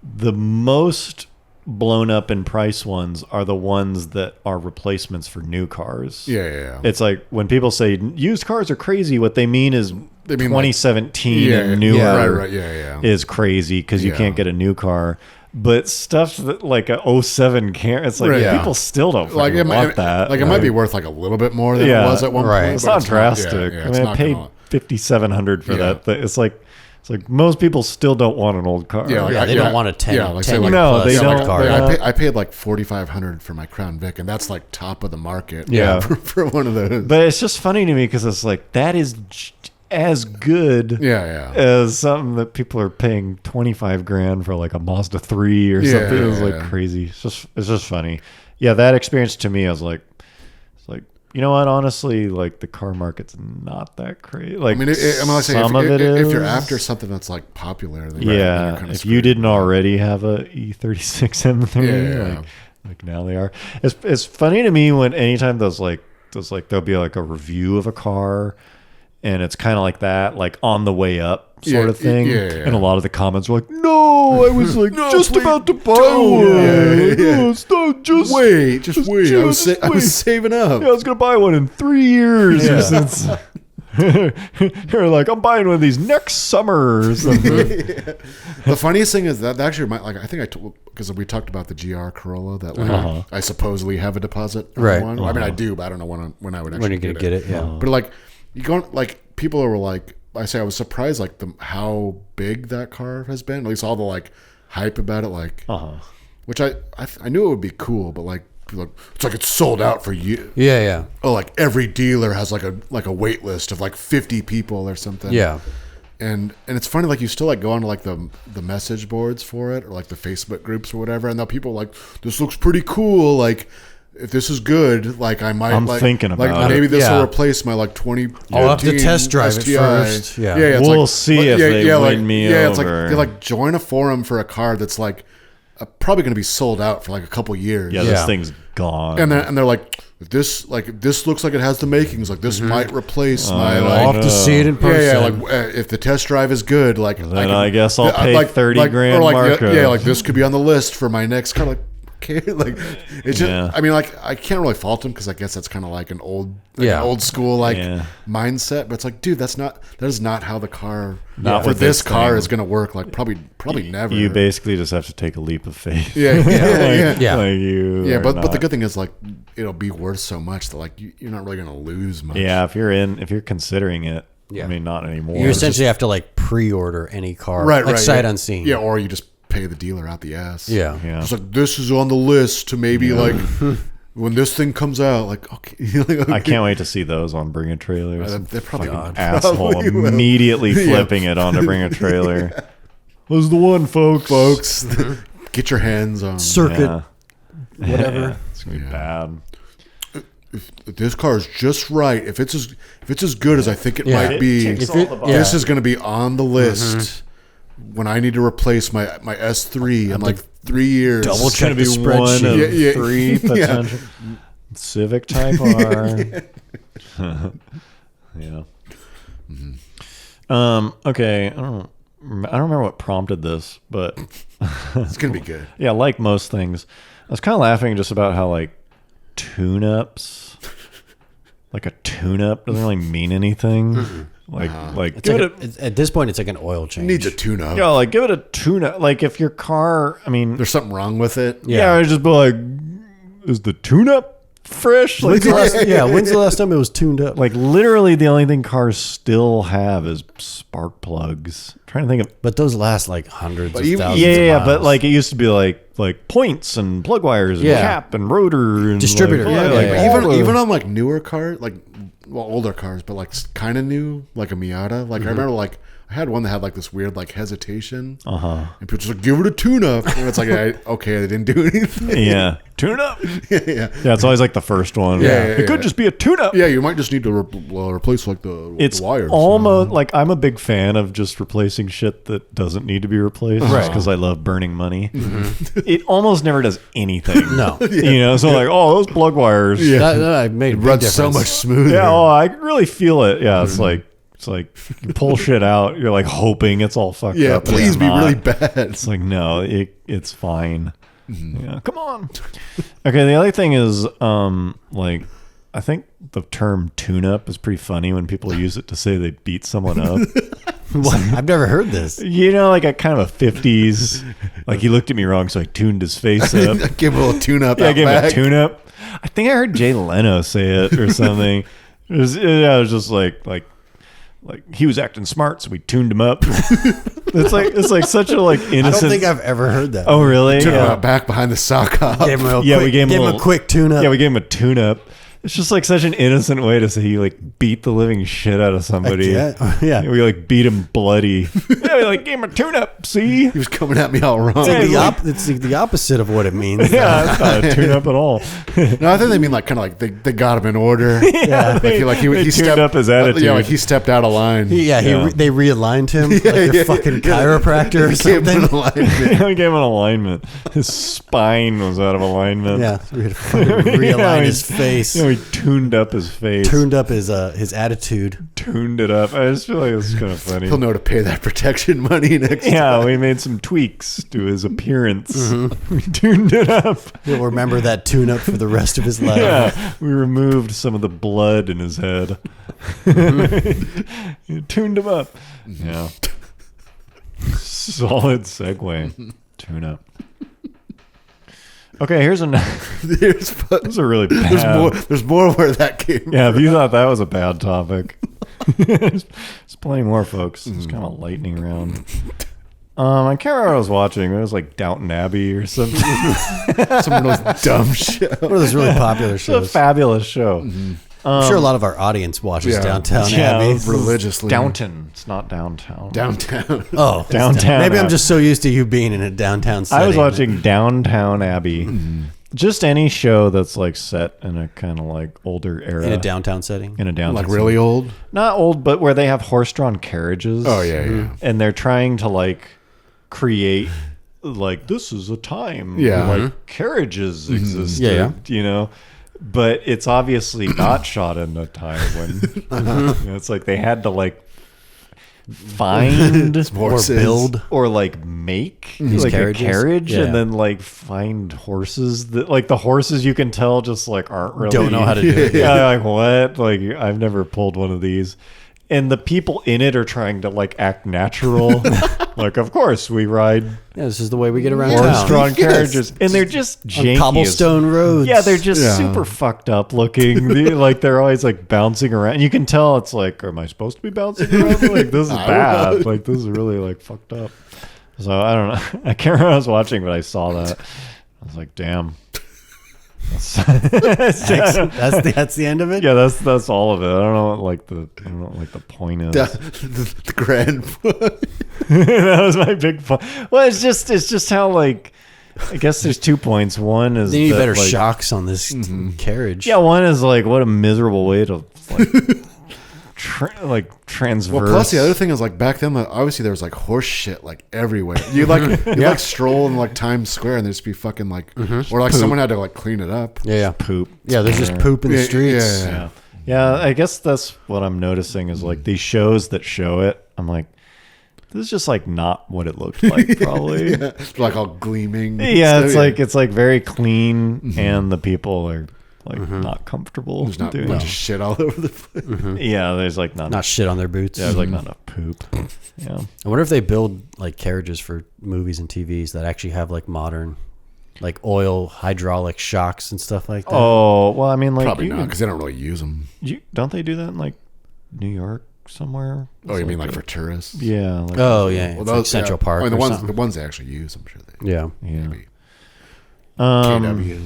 the most blown up in price ones are the ones that are replacements for new cars. Yeah. It's like when people say used cars are crazy, what they mean is They mean, like, 2017 and newer right. Yeah. is crazy because you Yeah. can't get a new car. But stuff that like a '07 Camry, it's like Right, yeah. people still don't Like fucking want that. Like it might be worth like a little bit more than it was at one Right. point. It's but not drastic. Yeah, I it's mean, I not paid gonna- $5,700 for Yeah. that. But it's like most people still don't want an old car. Yeah, like, Yeah, they don't want a 10, yeah, like, 10 say, like, No, plus they old don't. car. Yeah. I paid like $4,500 for my Crown Vic, and that's like top of the market. Yeah. for one of those. But it's just funny to me because it's like that is as good Yeah, as something that people are paying $25,000 for, like a Mazda 3 or Yeah, something. It was like yeah. crazy. It's just funny. Yeah, that experience to me, I was like, you know what? Honestly, like the car market's not that crazy. Like, I mean, like say, some of it is. if you're after something that's like popular, then Yeah, then you're kinda if you screwed. didn't already have a E36 M3, Yeah. like now they are. It's funny to me when anytime there's like there'll be like a review of a car, and it's kind of like that, like on the way up sort Yeah, of thing. yeah. And a lot of the comments were like, "No, I was like just please about to buy don't." one. Yeah. No, it's not just wait. I was wait. saving up. Yeah, I was gonna buy one in 3 years or Yeah. since." You're like, I'm buying one of these next summer or something. The funniest thing is that actually, I think because we talked about the GR Corolla that like I supposedly have a deposit on Right. one. I mean, I do, but I don't know when I would actually When you're going to get it, yeah. But like you go like people were like, I was surprised like how big that car has been. At least all the like hype about it, like which I knew it would be cool, but like people are like, it's like it's sold out for you. Yeah, yeah. Oh, like every dealer has like a wait list of like 50 people or something. Yeah. And it's funny, like you still like go onto like the message boards for it or like the Facebook groups or whatever, and now people are like, this looks pretty cool. Like if this is good, like I might. I'm like, thinking like about maybe it. this Yeah. will replace my like 20. I'll have to test drive it first. Yeah. it's We'll see if they win me It's like over. they like join a forum for a car that's like probably going to be sold out for like a couple years. Yeah, this thing's gone. And they're like, this looks like it has the makings. Like this might replace my like. I'll have to see it in person. Yeah, like if the test drive is good, like Then I guess I'll pay like, 30 like, grand or like, markup. Yeah, like this could be on the list for my next car. Like, okay, like it's just. Yeah. I mean, like I can't really fault him because I guess that's kind of like an old, Yeah. old school like Yeah. mindset. But it's like, dude, that is not how the car Not for with this this car thing. is going to work. Like probably never. You basically just have to take a leap of faith. Yeah, yeah. Yeah. Like you Yeah, are but the not- good thing is like it'll be worth so much that like you're not really gonna lose much. yeah, if you're considering it, Yeah. I mean, not anymore. You essentially have to like pre-order any car, right, like right, sight yeah. unseen. Yeah, or you just pay the dealer out the ass. Yeah. Yeah. It's like this is on the list to maybe like when this thing comes out. Like okay, I can't wait to see those on Bring a Trailer. Some They're probably asshole probably will. immediately Yeah. flipping it on to Bring a Trailer. Was the one, folks. folks. Get your hands on. Circuit, Yeah. whatever. Yeah, it's gonna be bad. If this car is just right, if it's as good as I think it Yeah. might be, It ticks If all it- the yeah. this is going to be on the list when I need to replace my S3 in like 3 years. double It's gonna check be the one of spreadsheet. Yeah, yeah. 3 Yeah. potential Civic Type R. Yeah. Okay. I don't remember what prompted this, but It's going to be good. yeah, like most things, I was kind of laughing just about how like tune-ups, like a tune-up doesn't really mean anything. Like It's give like it at this point, it's like an oil change. Needs a tune-up. yeah, like give it a tune-up. Like if your car, I mean, There's something wrong with it. yeah, I'd just be like, is the tune-up fresh? Like, When's the last time it was tuned up? like literally the only thing cars still have is spark plugs. I'm trying to think of But those last like hundreds of even- thousands. yeah, of but miles. like it used to be like points and plug wires and Yeah. cap and rotor and Distributor, like, yeah, like yeah, yeah. all the- Even on like newer cars, like older cars, but like kind of new, like a Miata. Like I remember, like I had one that had like this weird like hesitation, and people just like give it a tune-up, and it's like okay, they didn't do anything. yeah, tune up. yeah, Yeah, it's always like the first one. Yeah, it could just be a tune up. yeah. You might just need to replace like the It's wires. almost like I'm a big fan of just replacing shit that doesn't need to be replaced, Right. because I love burning money. It almost never does anything. No. You know, so like, oh, those plug wires. Yeah. that made a big runs so difference. much smoother. Yeah, oh, I really feel it. Yeah, it's like you pull shit out. You're like hoping it's all fucked Yeah, up. and please it's be not. really bad. It's like no, it's fine. Yeah, come on. Okay, the other thing is like I think the term tune-up is pretty funny when people use it to say they beat someone up. What? I've never heard this. You know, like a kind of a 50s. Like he looked at me wrong, so I tuned his face up. I gave him a little tune-up. Yeah, I gave him a back. tune-up. I think I heard Jay Leno say it or something. It was just like he was acting smart, so we tuned him up. it's like such a like innocent. I don't think I've ever heard that. Oh, really? Tune him Yeah. out back behind the sock off. Gave him a Yeah, quick, we gave him a a little- quick tune-up. Yeah, we gave him a tune-up. It's just like such an innocent way to say he like beat the living shit out of somebody. Yeah. We like beat him bloody. Yeah, we like gave him a tune-up. See? He was coming at me all wrong. It's the opposite of what it means. Yeah, that's not a tune-up at all. No, I think they mean like kind of like they got him in order. Yeah, Like he they tuned stepped up his attitude. Yeah, like he stepped out of line. They realigned him like a fucking chiropractor or He gave him something. an alignment. We gave him an alignment. His spine was out of alignment. Yeah, we had to fucking realign Yeah, his face. Yeah, we tuned up his face. Tuned up his attitude. Tuned it up. I just feel like it's kind of funny. He'll know to pay that protection money next time. Yeah, we made some tweaks to his appearance. We tuned it up. He'll remember that tune up for the rest of his life. Yeah, we removed some of the blood in his head. Tuned him up. Yeah. Solid segue. Tune up. Okay, here's another. There's This is a really bad. there's more where that came. Yeah, if you thought that was a bad topic, there's plenty more, folks. It's kind of a lightning round. I can't remember what I was watching. It was like Downton Abbey or something. Some of those dumb shit. One of those really popular It's a shows. fabulous show. I'm sure a lot of our audience watches Yeah. Downtown Yeah, Abbey. Religiously. Downton. It's not downtown. Downtown. Oh, Downtown Maybe I'm Abbey. just so used to you being in a downtown setting. I was watching Downtown Abbey. Just any show that's like set in a kind of like older era. in a downtown setting. In a downtown. Like really old? Not old, but where they have horse-drawn carriages. Oh, yeah. And they're trying to like create like this is a time Yeah. where, like carriages existed, Yeah. you know, but it's obviously not shot in a time when you know, it's like they had to like find Or Horses. build. or like make These like carriages? a carriage Yeah. and then like find horses that like the horses you can tell just like aren't really Don't know how to do it. yeah, like what? Like I've never pulled one of these. And the people in it are trying to like act natural. Like, of course, we ride Yeah, this is the way we get around town. horse-drawn Yes. carriages, and they're just janky On as- cobblestone roads. Yeah, they're just Yeah. super fucked up looking. Like they're always like bouncing around. You can tell it's like, am I supposed to be bouncing around? Like this is I don't bad. know. Like this is really like fucked up. So I don't know. I can't remember what I was watching, but I saw that. I was like, damn. That's the end of it. Yeah, that's all of it. I don't know what the point is. The grand. That was my big point. Well, it's just how like I guess there's 2 points. One is They need that, better like, shocks on this carriage. Yeah, one is like what a miserable way to like transverse. Well, plus the other thing is like back then, obviously there was like horse shit like everywhere. You like stroll in like Times Square and there'd just be fucking like, or like someone had to like clean it up. Yeah. poop. Yeah, there's just poop in the Yeah, streets. yeah. Yeah, I guess that's what I'm noticing is like these shows that show it. I'm like, this is just like not what it looked like, probably. Yeah, like all gleaming. Yeah, stuff, it's like very clean, and the people are like not comfortable There's not a doing bunch it. of shit all over the place. Yeah, there's like Not shit on their boots. there's like not enough poop. Yeah. I wonder if they build like carriages for movies and TVs that actually have like modern, like oil hydraulic shocks and stuff like that. Oh well, I mean, like Probably not because they don't really use them. don't they do that in like New York somewhere? Oh, It's you mean like like for tourists? yeah, like, Oh yeah, Well, it's like Central yeah. Park. I mean, or the something. ones they actually use, I'm sure they. Yeah. yeah. Maybe. Um, KW.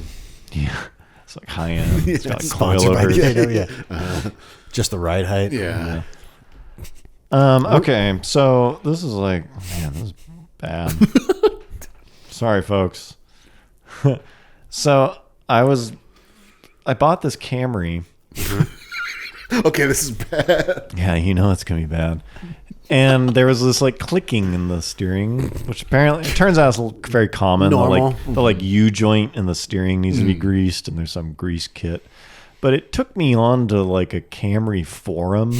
yeah, it's like high end. It's got like Sponsored by coilovers. KW, yeah. Just the ride height. Yeah. Okay, so this is like, man, this is bad. Sorry, folks. So I bought this Camry. Okay, this is bad. Yeah, you know it's gonna be bad. And there was this like clicking in the steering, which apparently it turns out is very common. Normal. The like U joint in the steering needs to be greased, and there's some grease kit. But it took me on to like a Camry forum,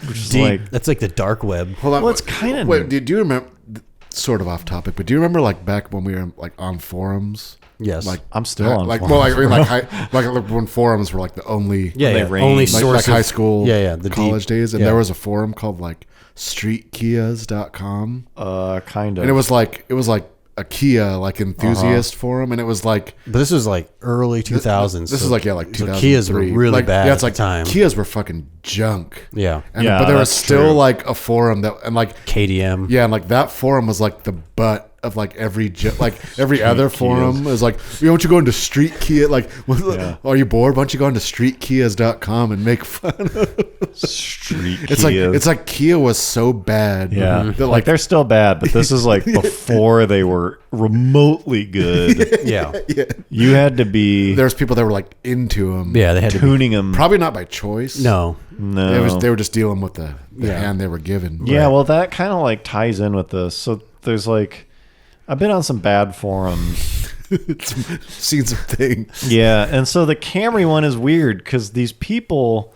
which is like That's like the dark web. Hold on. Well, it's kinda- Wait, do you remember? Sort of off topic, but do you remember like back when we were like on forums? Yes. Like I'm still on like forums, well, like I mean, bro. like when forums were like the only Yeah, They yeah. range. Only Like- like source high of- school Yeah, yeah. The college deep, days, and yeah. there was a forum called like streetkias.com. Kind of. And it was like a Kia like enthusiast forum, and it was like, But this was like early 2000s. this is like 2003. Kias were really like, bad Yeah, it's at like the time. Kias were fucking junk. Yeah. And, Yeah, but there was that's still true. like a forum that, and like KDM. yeah, and like that forum was like the butt of like every other forum is like, why don't you go into Street Kia? Like, are you bored? Why don't you go into streetkias.com and make fun of Street it's Kias. it's like Kia was so bad. Yeah, that like they're still bad, but this is like before they were remotely good. Yeah. You had to be there's people that were like into them. Yeah, they had to be. tuning them. Probably not by choice. No. No, They were just dealing with the hand they were given. yeah. Well, that kind of like ties in with this. So there's like, I've been on some bad forums. Seen some things. Yeah, and so the Camry one is weird because these people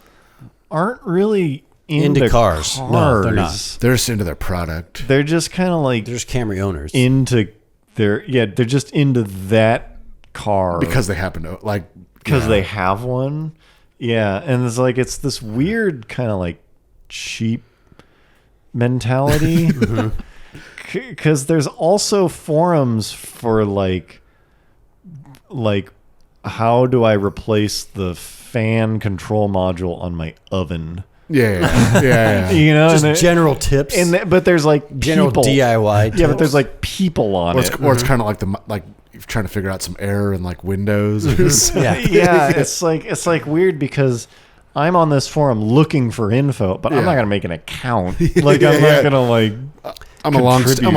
aren't really into cars. No, they're not. They're just into their product. They're just kind of like They're just Camry owners. into they're just into that car Because they happen to like they have one. Yeah, and it's this weird kind of like cheap mentality. Because there's also forums for like how do I replace the fan control module on my oven? yeah. You know, just general tips. but there's like general people. DIY tips. Yeah, but there's like people on it. Or it's kind of like like you're trying to figure out some error in like Windows or something. Yeah. It's like weird because I'm on this forum looking for info, but I'm not gonna make an account. Like I'm not gonna like. I'm a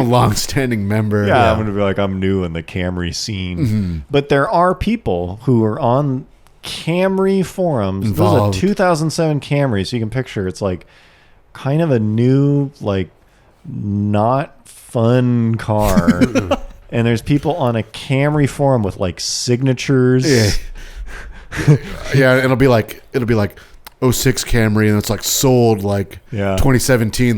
long-standing member. Yeah, I'm gonna be like, I'm new in the Camry scene. But there are people who are on Camry forums. Involved. This is a 2007 Camry, so you can picture it's like kind of a new, like not fun car. And there's people on a Camry forum with like signatures. Yeah, and it'll be like 06 Camry, and it's like sold like 2017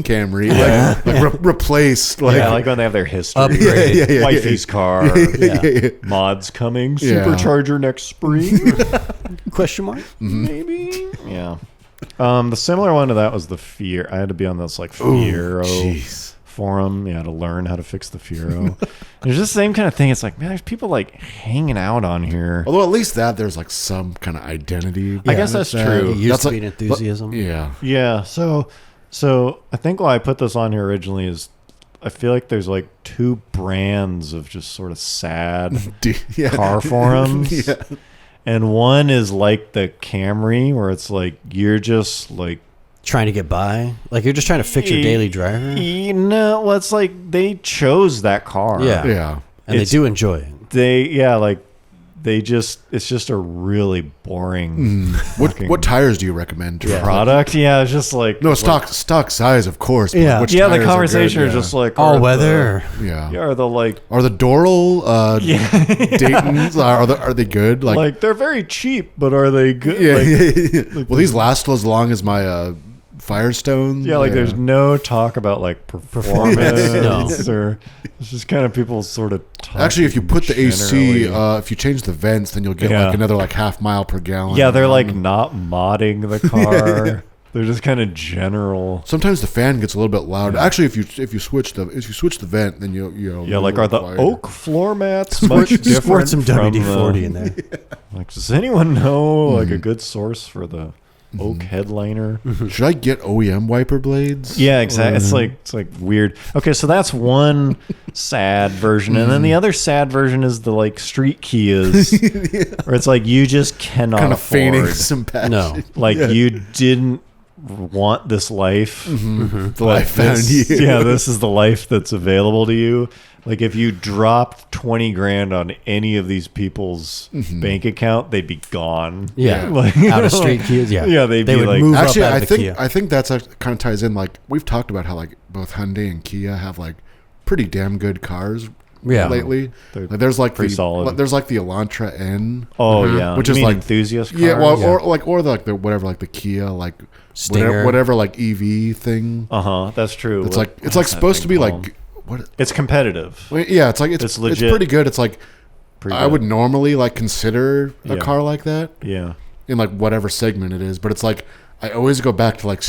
Camry, like replaced like Like when they have their history. Upgraded. Wifey's car. Mods coming. Supercharger next spring. Question mark? Maybe. Yeah. The similar one to that was the Fiero. I had to be on this like Fiero forum, to learn how to fix the Fiero. It's just the same kind of thing. It's like, man, there's people like hanging out on here. Although at least there's like some kind of identity. I guess that's true. It used That's to like- be an enthusiasm. Yeah. Yeah. So I think why I put this on here originally is I feel like there's like two brands of just sort of sad car forums. And one is like the Camry where it's like you're just like Trying to get by. Like you're just trying to fix your daily driver. well, it's like they chose that car. Yeah. Yeah. And they do enjoy it. It's just a really boring What tires do you recommend? product. Yeah, it's just like No, stock size, of course. But Yeah. which the tires are good, conversation is just like All weather. Yeah. Are the like Are the Doral Daytons are they good? like they're very cheap, but are they good? Yeah. Will these last as long as my Firestones? Yeah, like there's no talk about like performance No. or it's just kind of people sort of talking Actually, if you put the AC, generally. if you change the vents, then you'll get like another like half mile per gallon. they're like not modding the car. They're just kind of general. Sometimes the fan gets a little bit loud. Actually, if you switch the vent, then you'll like are the quieter. oak floor mats much different? Squirt some from WD-40 in there. Like, does anyone know like a good source for the oak headliner? Should I get OEM wiper blades? Yeah, exactly. It's like weird. Okay, so that's one sad version, and then the other sad version is the like street Kias, where it's like you just cannot Kind of feigning afford. some passion. No. Like you didn't want this life. The life found you. Yeah, this is the life that's available to you. Like if you dropped 20 grand on any of these people's bank account, they'd be gone. Yeah. Like, Out of street Kias. Yeah. Yeah, they'd They be would like, move Actually, up out I of the think Kia. I think that's kind of ties in. Like we've talked about how like both Hyundai and Kia have like pretty damn good cars. Yeah. Lately, They're like, there's like pretty solid. There's like the Elantra N. oh yeah, Which You is mean like enthusiast cars? Yeah, well, or the whatever, like the Kia, like Stinger. whatever like EV thing. That's true. It's What- like what's that supposed to thing be called? like what? It's competitive. Well, yeah, it's like It's it's legit. pretty good. It's like Pretty I good. would normally like consider a Yeah. car like that Yeah. in like whatever segment it is, but it's like I always go back to like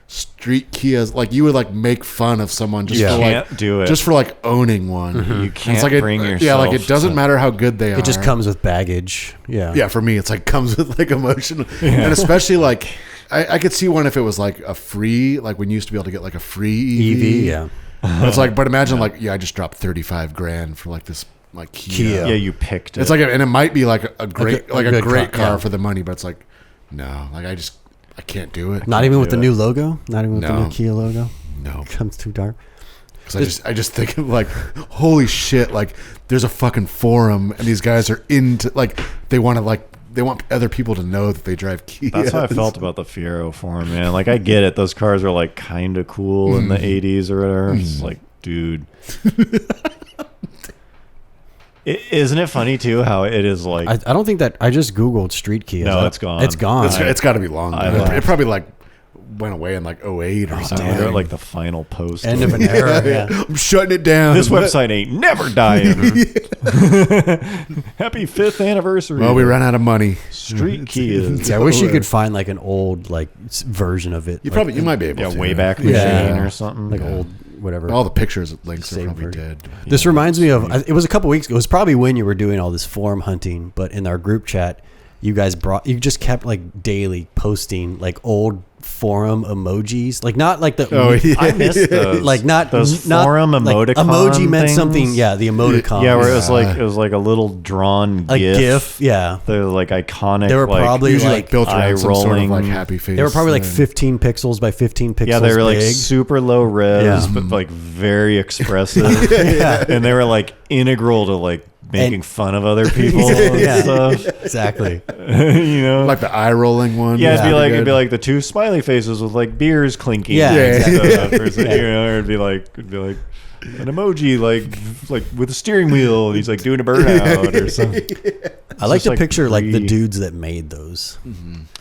street Kias, like you would like make fun of someone just Yeah. for like Can't do it. just for like owning one. You can't It's like bring yourself. yeah, like it doesn't to- matter how good they are. It just comes with baggage. Yeah. Yeah, for me, it's like comes with like emotion, and especially like I could see one if it was like a free, like when you used to be able to get like a free EV. Yeah. But it's like, but imagine like, I just dropped $35,000 for like this like Kia. Yeah, you picked it. It's like, and it might be like a great, a good great car, car yeah. for the money, but it's like, no, like I can't do it. Not even with do the it. new logo. Not even with the No. new Kia logo. No, Comes too dark. because I just think of like, holy shit, like there's a fucking forum, and these guys are into like they want other people to know that they drive Kia. That's how I felt about the Fiero forum, man. Like, I get it. Those cars are like kind of cool in the 80s or whatever. It's like, dude. Isn't it funny too how it is like I don't think that I just Googled street Kia. No, it's gone. It's gone. It's got to be long. I It laughed. probably like went away in like 08 or they're something. at, like the final post. End of an era. Yeah. I'm shutting it down. This website ain't never dying. Happy 5th anniversary. Well, we ran out of money. Street Kias. Yeah, I wish you could find like an old like version of it. You like, might be able Yeah, to. Wayback Yeah. Machine or something. like old whatever. All the pictures links are Same probably version. dead. This reminds me of it was a couple weeks ago. It was probably when you were doing all this forum hunting, but in our group chat, you just kept like daily posting like old forum emojis, like not like the I missed those. like not those not, forum like, emoticon emoji meant things. something. Yeah, the emoticon. Yeah, where it was like a little drawn a GIF. GIF. Yeah, They're like iconic. They were like, probably Usually like like built around some sort of like eye-rolling. happy face. they were probably like thing. 15 pixels by 15 pixels. Yeah, they were like big. super low res, Yeah. but like very expressive. Yeah. And they were like integral to like making fun of other people and Yeah. stuff. Exactly. You know? like the eye rolling one. yeah, was it'd be good. like the two smiley faces with like beers clinking. Yeah, and exactly. stuff, or, you know, or it'd be like an emoji like with a steering wheel and he's like doing a burnout or something. I like just, to like, picture like the pre- dudes that made those.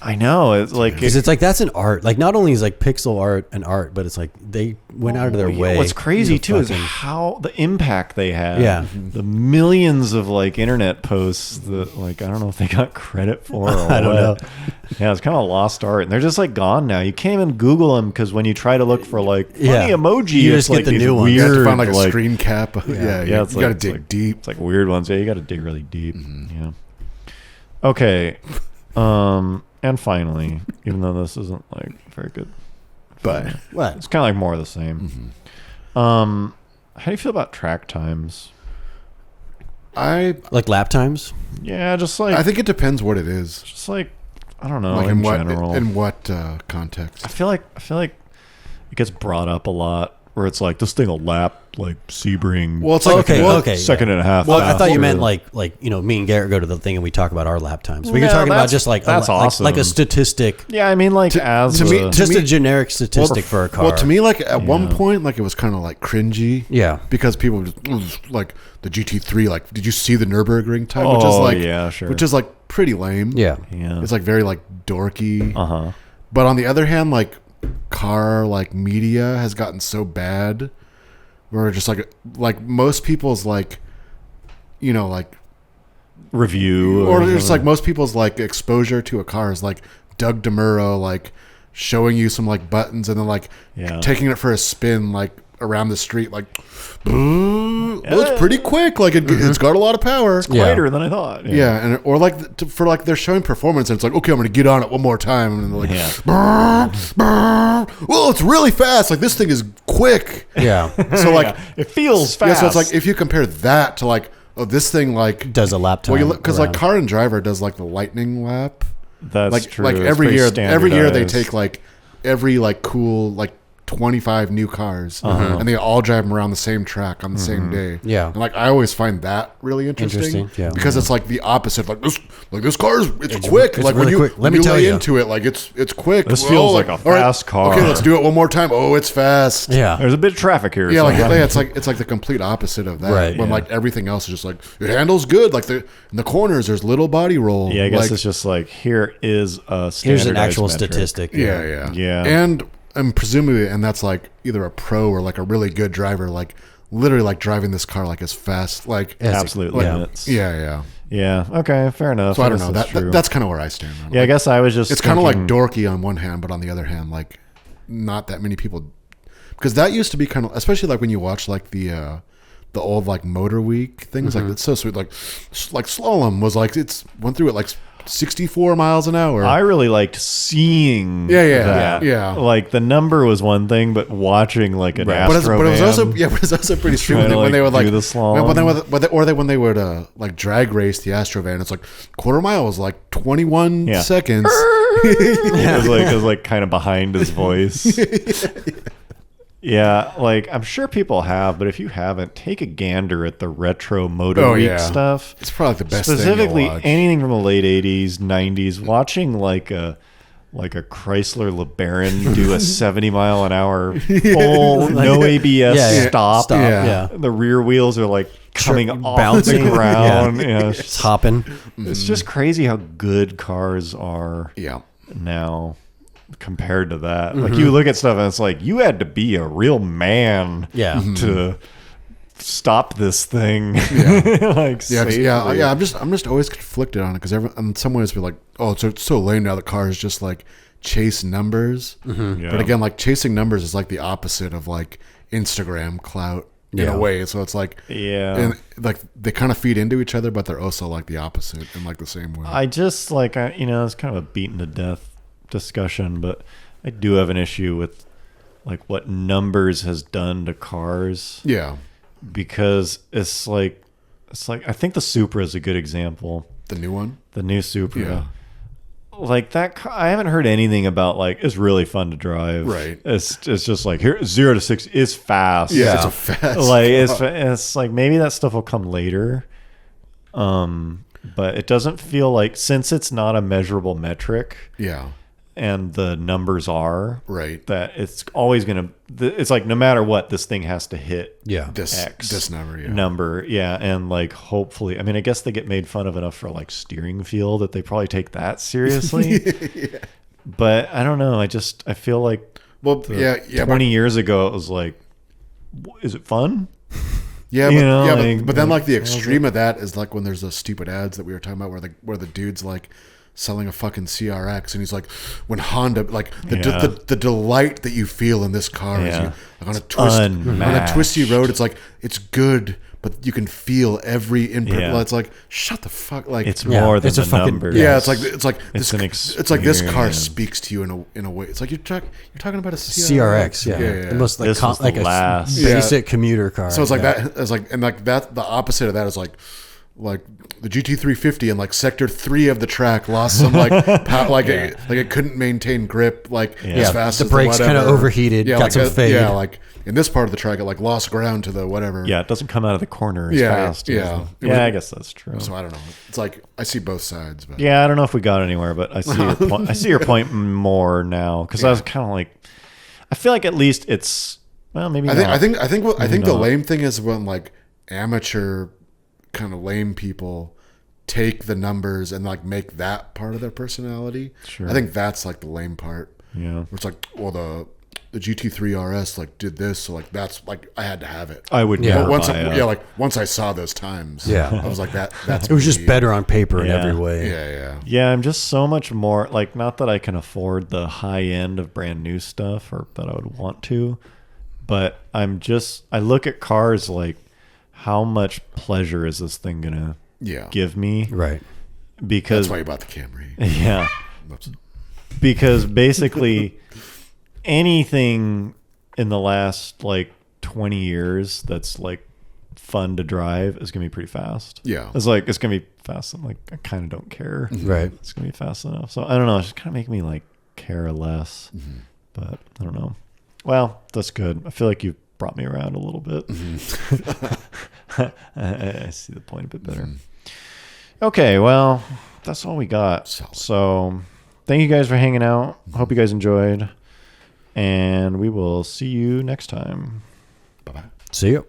I know. It's like Because it's like that's an art. Like not only is like pixel art an art, but it's like they went out of their way. What's crazy to too is fucking- how the impact they had. Yeah. The millions of like internet posts that like I don't know if they got credit for. Or I don't what. know. Yeah, it's kind of lost art, and they're just like gone now. You can't even Google them because when you try to look for like funny Yeah. emoji, You it's just get like the these new ones. you have weird, to find like a like, screen cap. Yeah, yeah, you it's got to like- dig it's like- deep. It's like weird ones. Yeah, you got to dig really deep. Yeah. Okay. And finally, even though this isn't like very good, But What? it's kind of like more of the same. How do you feel about track times? Like lap times? Yeah, just like I think it depends what it is. just like I don't know Like in what general. in what context? I feel like it gets brought up a lot where it's like this thing will lap like Sebring. Well, it's like Okay. second and a half. Well, I thought you faster. meant like you know, me and Garrett go to the thing and we talk about our lap times. But you're No, talking about that's- just like that's awesome. like a statistic, Yeah, I mean like as to me- a- just me- a generic statistic for a car. Well, to me, like at one Yeah. point, like it was kind of like cringy. Yeah. Because people just like the GT3. Like, did you see the Nürburgring time? Which is Oh, like, yeah, sure. Which is like pretty lame. Yeah. yeah. It's like very like dorky. Uh-huh. But on the other hand, like car like media has gotten so bad, where just like most people's like, you know, like Review or just something. like most people's like exposure to a car is like Doug DeMuro like showing you some like buttons and then like Yeah. taking it for a spin like around the street like well, it's pretty quick like it's got a lot of power. quieter than I thought. Yeah, and or like for like they're showing performance and it's like okay, I'm gonna get on it one more time and they're like Yeah. well, it's really fast. Like this thing is quick. Yeah. So like Yeah. It feels fast. yeah, so it's like if you compare that to like oh this thing like Does a lap time. well you look because like around. Car and Driver does like the lightning lap. that's Like true. like It's every very year they standardized. take like every like cool like 25 new cars and they all drive them around the same track on the same day. Yeah. And like I always find that really interesting, Interesting, yeah. because it's like the opposite. Like this car is it's quick. it's like when really you quick. Let when me you tell lay you. into it, like it's quick. This Well, feels like a all right, fast car. Okay, let's do it one more time. Oh, it's fast. Yeah. There's a bit of traffic here. Yeah, so- like yeah, it's like the complete opposite of that. Right, when yeah. like everything else is just like it handles good. Like in the corners, there's little body roll. Yeah, I guess like, it's just like here is a Here's an standardized actual metric. statistic. yeah. Yeah. And presumably, and that's like either a pro or like a really good driver, like literally like driving this car like as fast, like Yes. Absolute Yeah. limits. yeah. Yeah. Okay. Fair enough. So I don't know. guess That's kind of where I stand. On it. Yeah, I Like, guess I was just. it's kind of like thinking- dorky on one hand, but on the other hand, like not that many people, because that used to be kind of, especially like when you watch like the old like Motor Week things, like it's so sweet. Like slalom was like went through it like 64 miles an hour. I really liked seeing that. Yeah. Like the number was one thing, but watching like an Astro but it was also pretty sweet when they would like do the slalom. when they would like drag race the Astro van. It's like quarter mile was like 21 seconds. It was like kind of behind his voice. Yeah, like I'm sure people have, but if you haven't, take a gander at the retro Motor Week stuff. It's probably the best Specifically, thing to watch. Anything from the late '80s, '90s. Watching like a Chrysler LeBaron do a 70 mile an hour full no ABS stop. Yeah. The rear wheels are like coming off bouncing the ground. It's hopping. It's just crazy how good cars are Yeah. now compared to that. Like you look at stuff and it's like you had to be a real man to stop this thing. Safely. I'm just always conflicted on it because in some ways we're like, oh, it's so lame now. The cars just like chase numbers, but again, like chasing numbers is like the opposite of like Instagram clout in a way. So it's like, and like they kind of feed into each other, but they're also like the opposite in like the same way. I just like it's kind of a beaten to death discussion, but I do have an issue with like what numbers has done to cars. Yeah. Because it's like I think the Supra is a good example. The new one? The new Supra. Yeah. Like that I haven't heard anything about like it's really fun to drive. Right. It's just like here 0 to 60 is fast. Yeah, it's a fast. Like it's like maybe that stuff will come later. But it doesn't feel like, since it's not a measurable metric. Yeah. And the numbers are right, that it's always gonna. It's like no matter what, this thing has to hit this number, and like hopefully, I mean, I guess they get made fun of enough for like steering feel that they probably take that seriously. But I don't know. I feel like 20 years ago it was like, is it fun? Yeah, but then like the extreme of that is like when there's those stupid ads that we were talking about where the dude's like selling a fucking CRX, and he's like, when Honda, like the delight that you feel in this car is you, like on a twisty road, it's like it's good, but you can feel every input. Yeah. It's like, shut the fuck, like it's more than the numbers. Yeah, it's like it's this car speaks to you in a way. It's like you're talking about a CRX. Yeah. The most like a basic commuter car. So it's like that. It's like, and like that. The opposite of that is like the GT350 and like sector 3 of the track lost some it couldn't maintain grip as fast. The as brakes kind of overheated, got some fade. Yeah, like in this part of the track, it like lost ground to the whatever. Yeah, it doesn't come out of the corner as fast. I guess that's true. So I don't know. It's like I see both sides. But. Yeah, I don't know if we got anywhere, but I see your point. I see your point more now because I was kind of like, I feel like at least it's maybe. I think the lame thing is when like amateur kind of lame people take the numbers and like make that part of their personality. Sure. I think that's like the lame part. Yeah. Where it's like, well, the GT3 RS like did this, so like that's like I had to have it. I would once I saw those times. Yeah. I was like that's it was just better on paper in every way. Yeah. I'm just so much more like, not that I can afford the high end of brand new stuff or that I would want to, but I look at cars like, how much pleasure is this thing gonna give me? Right. that's Because why you bought the Camry. Yeah. Because basically anything in the last like 20 years that's like fun to drive is gonna be pretty fast. Yeah. It's gonna be fast. I'm like, I kind of don't care. Right. It's gonna be fast enough. So I don't know. It's just kind of making me like care less. Mm-hmm. But I don't know. Well, that's good. I feel like you've brought me around a little bit. I see the point a bit better. Okay, well, that's all we got. So thank you guys for hanging out. Hope you guys enjoyed. And we will see you next time. Bye-bye. See you.